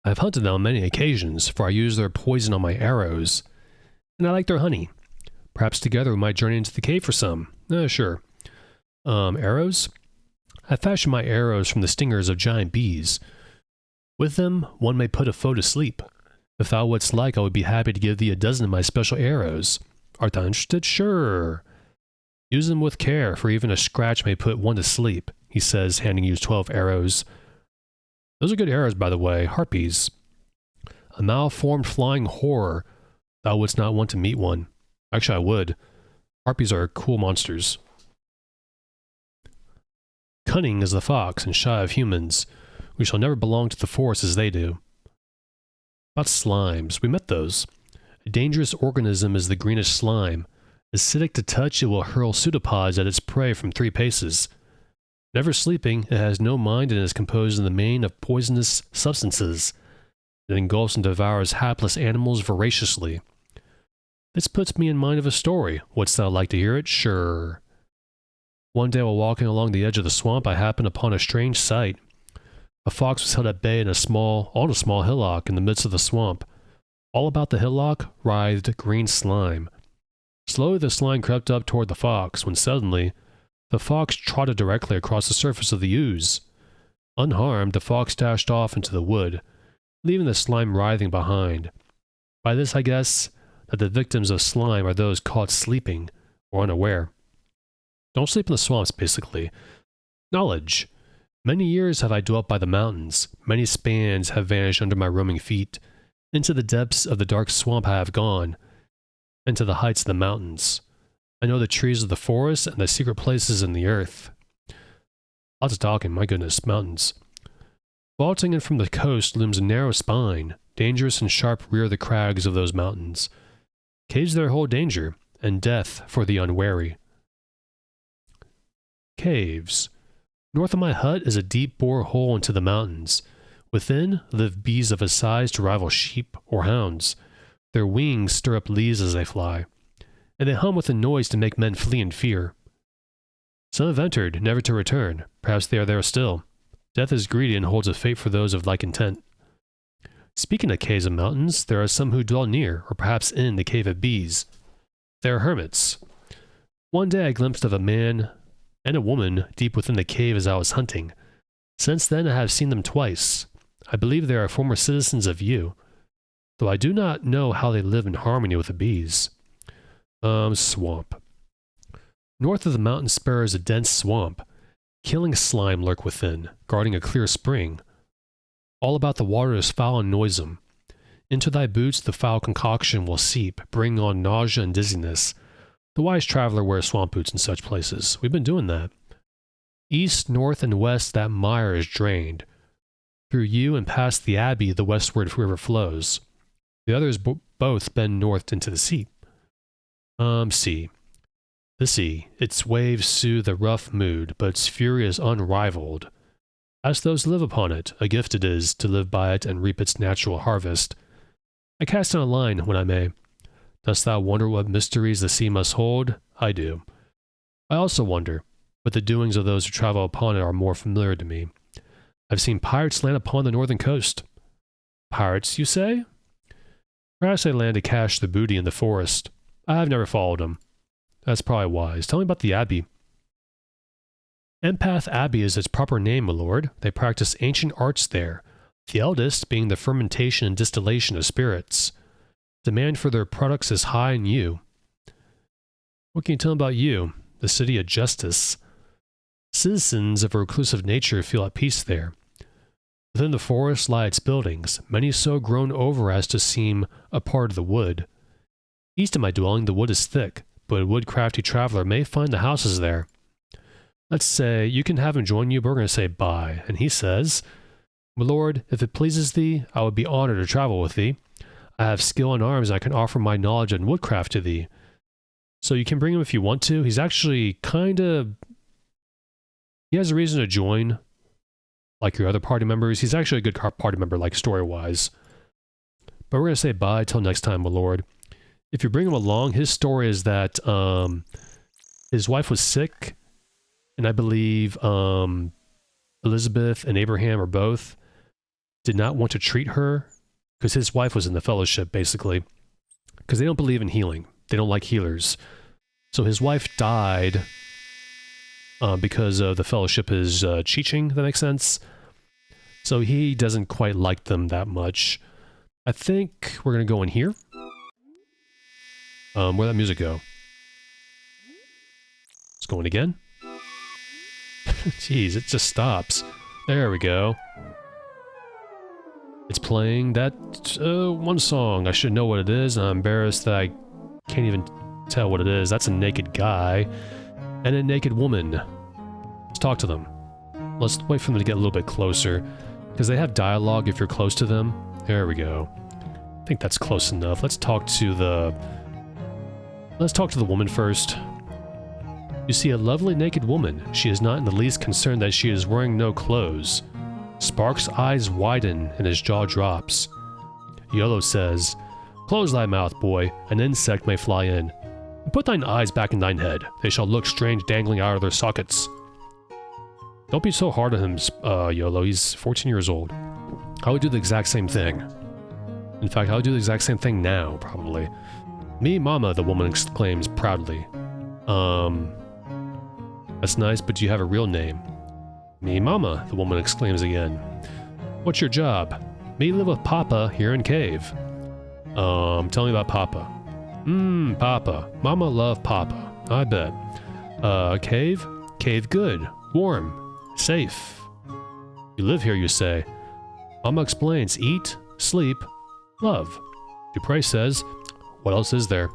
I have hunted them on many occasions, for I use their poison on my arrows. And I like their honey. Perhaps together we might journey into the cave for some. Sure. Arrows? I fashion my arrows from the stingers of giant bees. With them, one may put a foe to sleep. If thou wouldst like, I would be happy to give thee a dozen of my special arrows. Art thou interested? Sure. Use them with care, for even a scratch may put one to sleep, he says, handing you 12 arrows. Those are good arrows, by the way. Harpies. A malformed flying horror. Thou wouldst not want to meet one. Actually, I would. Harpies are cool monsters. Cunning as the fox and shy of humans. We shall never belong to the forest as they do. About slimes. We met those. A dangerous organism is the greenish slime. Acidic to touch, it will hurl pseudopods at its prey from 3 paces. Never sleeping, it has no mind and is composed in the main of poisonous substances. It engulfs and devours hapless animals voraciously. This puts me in mind of a story. Wouldst thou like to hear it? Sure. One day while walking along the edge of the swamp, I happened upon a strange sight. A fox was held at bay on a small hillock in the midst of the swamp. All about the hillock writhed green slime. Slowly the slime crept up toward the fox, when suddenly the fox trotted directly across the surface of the ooze. Unharmed, the fox dashed off into the wood, leaving the slime writhing behind. By this I guess that the victims of slime are those caught sleeping or unaware. Don't sleep in the swamps, basically. Knowledge. Many years have I dwelt by the mountains. Many spans have vanished under my roaming feet. Into the depths of the dark swamp I have gone, and to the heights of the mountains. I know the trees of the forest and the secret places in the earth. Lots of talking, my goodness, mountains. Vaulting in from the coast looms a narrow spine. Dangerous and sharp rear the crags of those mountains. Caves there hold danger, and death for the unwary. Caves. North of my hut is a deep bore hole into the mountains. Within live bees of a size to rival sheep or hounds. Their wings stir up leaves as they fly, and they hum with a noise to make men flee in fear. Some have entered, never to return. Perhaps they are there still. Death is greedy and holds a fate for those of like intent. Speaking of caves and mountains, there are some who dwell near, or perhaps in, the cave of bees. They are hermits. One day I glimpsed of a man and a woman deep within the cave as I was hunting. Since then I have seen them twice. I believe they are former citizens of you, though I do not know how they live in harmony with the bees. Swamp. North of the mountain spur is a dense swamp. Killing slime lurk within, guarding a clear spring. All about the water is foul and noisome. Into thy boots the foul concoction will seep, bringing on nausea and dizziness. The wise traveler wears swamp boots in such places. We've been doing that. East, north, and west that mire is drained. Through you and past the abbey the westward river flows. The others both bend north into the sea. Sea. The sea. Its waves soothe a rough mood, but its fury is unrivaled. As those live upon it, a gift it is to live by it and reap its natural harvest. I cast in a line when I may. Dost thou wonder what mysteries the sea must hold? I do. I also wonder, but the doings of those who travel upon it are more familiar to me. I've seen pirates land upon the northern coast. Pirates, you say? Perhaps they land to cache the booty in the forest. I've never followed them. That's probably wise. Tell me about the abbey. Empath Abbey is its proper name, my lord. They practice ancient arts there, the eldest being the fermentation and distillation of spirits. Demand for their products is high in you. What can you tell me about you, the city of justice? Citizens of a reclusive nature feel at peace there. Within the forest lie its buildings, many so grown over as to seem a part of the wood. East of my dwelling the wood is thick, but a woodcrafty traveler may find the houses there. Let's say you can have him join you, but we're going to say bye. And he says, my lord, if it pleases thee, I would be honored to travel with thee. I have skill in arms, and I can offer my knowledge in woodcraft to thee. So you can bring him if you want to. He's actually he has a reason to join, like your other party members. He's actually a good party member, like story-wise. But we're going to say bye till next time, my lord. If you bring him along, his story is that his wife was sick, and I believe Elizabeth and Abraham, or both, did not want to treat her because his wife was in the fellowship, basically, because they don't believe in healing. They don't like healers. So his wife died because the fellowship is teaching, if that makes sense. So he doesn't quite like them that much. I think we're going to go in here. Where'd that music go? It's going again. Jeez, it just stops. There we go. It's playing that one song. I should know what it is. I'm embarrassed that I can't even tell what it is. That's a naked guy and a naked woman. Let's talk to them. Let's wait for them to get a little bit closer, because they have dialogue if you're close to them. There we go. I think that's close enough. Let's talk to the woman first. You see a lovely naked woman. She is not in the least concerned that she is wearing no clothes. Spark's eyes widen and his jaw drops. Iolo says, close thy mouth, boy, an insect may fly in. And put thine eyes back in thine head. They shall look strange dangling out of their sockets. Don't be so hard on him, Iolo. He's 14 years old. I would do the exact same thing. In fact, I would do the exact same thing now, probably. Me mama, the woman exclaims proudly. That's nice, but do you have a real name? Me mama, the woman exclaims again. What's your job? Me live with Papa here in cave. Tell me about Papa. Papa. Mama love Papa. I bet. Cave? Cave good. Warm. Safe. You live here, you say. Mama explains. Eat, sleep, love. Dupre says, what else is there?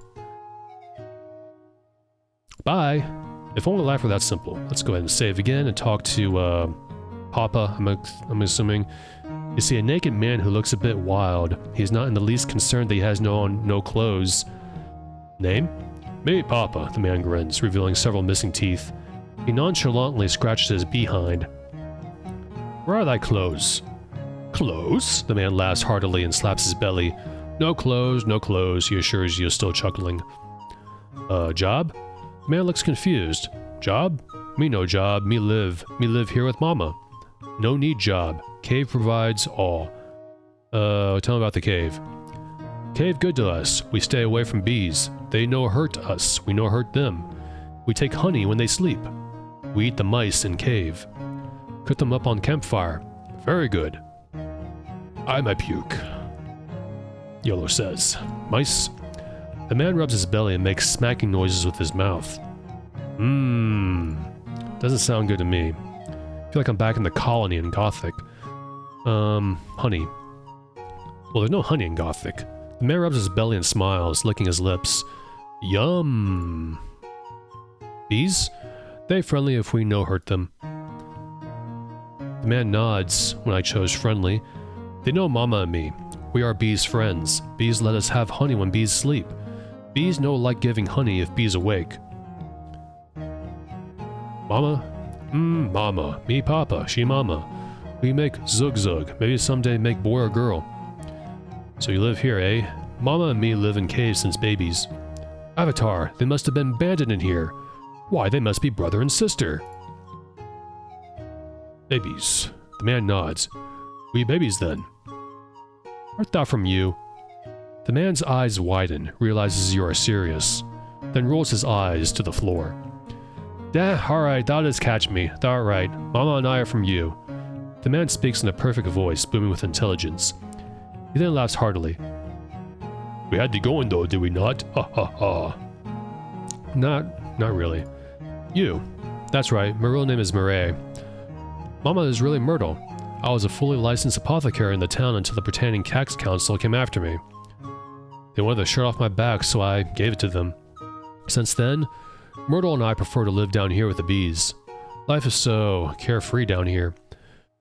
Bye. If only life were that simple. Let's go ahead and save again and talk to Papa, I'm assuming. You see a naked man who looks a bit wild. He's not in the least concerned that he has no clothes. Name? Me, Papa, the man grins, revealing several missing teeth. He nonchalantly scratches his behind. Where are thy clothes? Clothes? The man laughs heartily and slaps his belly. No clothes, no clothes, he assures you, still chuckling. Job? The man looks confused. Job? Me no job, me live here with mama. No need job. Cave provides all. Tell him about the cave. Cave good to us. We stay away from bees. They no hurt us. We no hurt them. We take honey when they sleep. We eat the mice in cave. Cook them up on campfire. Very good. I might puke. Iolo says. Mice? The man rubs his belly and makes smacking noises with his mouth. Doesn't sound good to me. I feel like I'm back in the colony in Gothic. Honey. Well, there's no honey in Gothic. The man rubs his belly and smiles, licking his lips. Yum. Bees? They friendly if we no hurt them. The man nods when I chose friendly. They know mama and me. We are bees' friends. Bees let us have honey when bees sleep. Bees no like giving honey if bees awake. Mama? Mama. Me papa. She mama. We make zug zug. Maybe someday make boy or girl. So you live here, eh? Mama and me live in caves since babies. Avatar, they must have been abandoned in here. Why, they must be brother and sister. Babies. The man nods. We babies then. Art thou from you? The man's eyes widen, realizes you are serious, then rolls his eyes to the floor. Alright, thou dost catch me. Thou art right. Mama and I are from you. The man speaks in a perfect voice, booming with intelligence. He then laughs heartily. We had to go in though, did we not? Ha ha ha. Not really. You. That's right, my real name is Murray. Mama is really Myrtle. I was a fully licensed apothecary in the town until the Britannic Tax Council came after me. They wanted the shirt off my back, so I gave it to them. Since then, Myrtle and I prefer to live down here with the bees. Life is so carefree down here.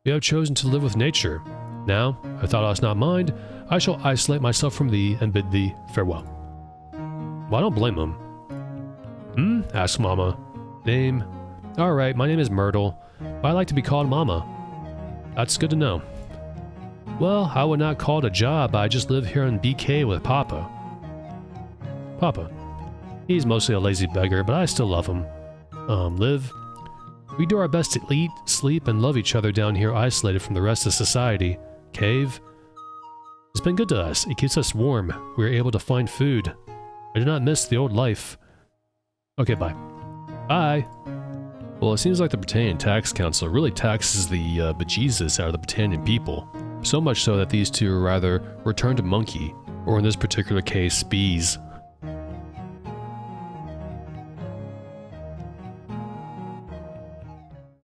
We have chosen to live with nature. Now, if thou dost not mind, I shall isolate myself from thee and bid thee farewell. Well, I don't blame him. Asks Mama. Name? Alright, my name is Myrtle, but I like to be called Mama. That's good to know. Well, I would not call it a job, I just live here in BK with Papa. Papa. He's mostly a lazy beggar, but I still love him. Live? We do our best to eat, sleep, and love each other down here isolated from the rest of society. Cave? It's been good to us. It keeps us warm. We are able to find food. I do not miss the old life. Okay, bye. Bye! Well, it seems like the Britannian Tax Council really taxes the bejesus out of the Britannian people. So much so that these two rather return to monkey, or in this particular case, bees.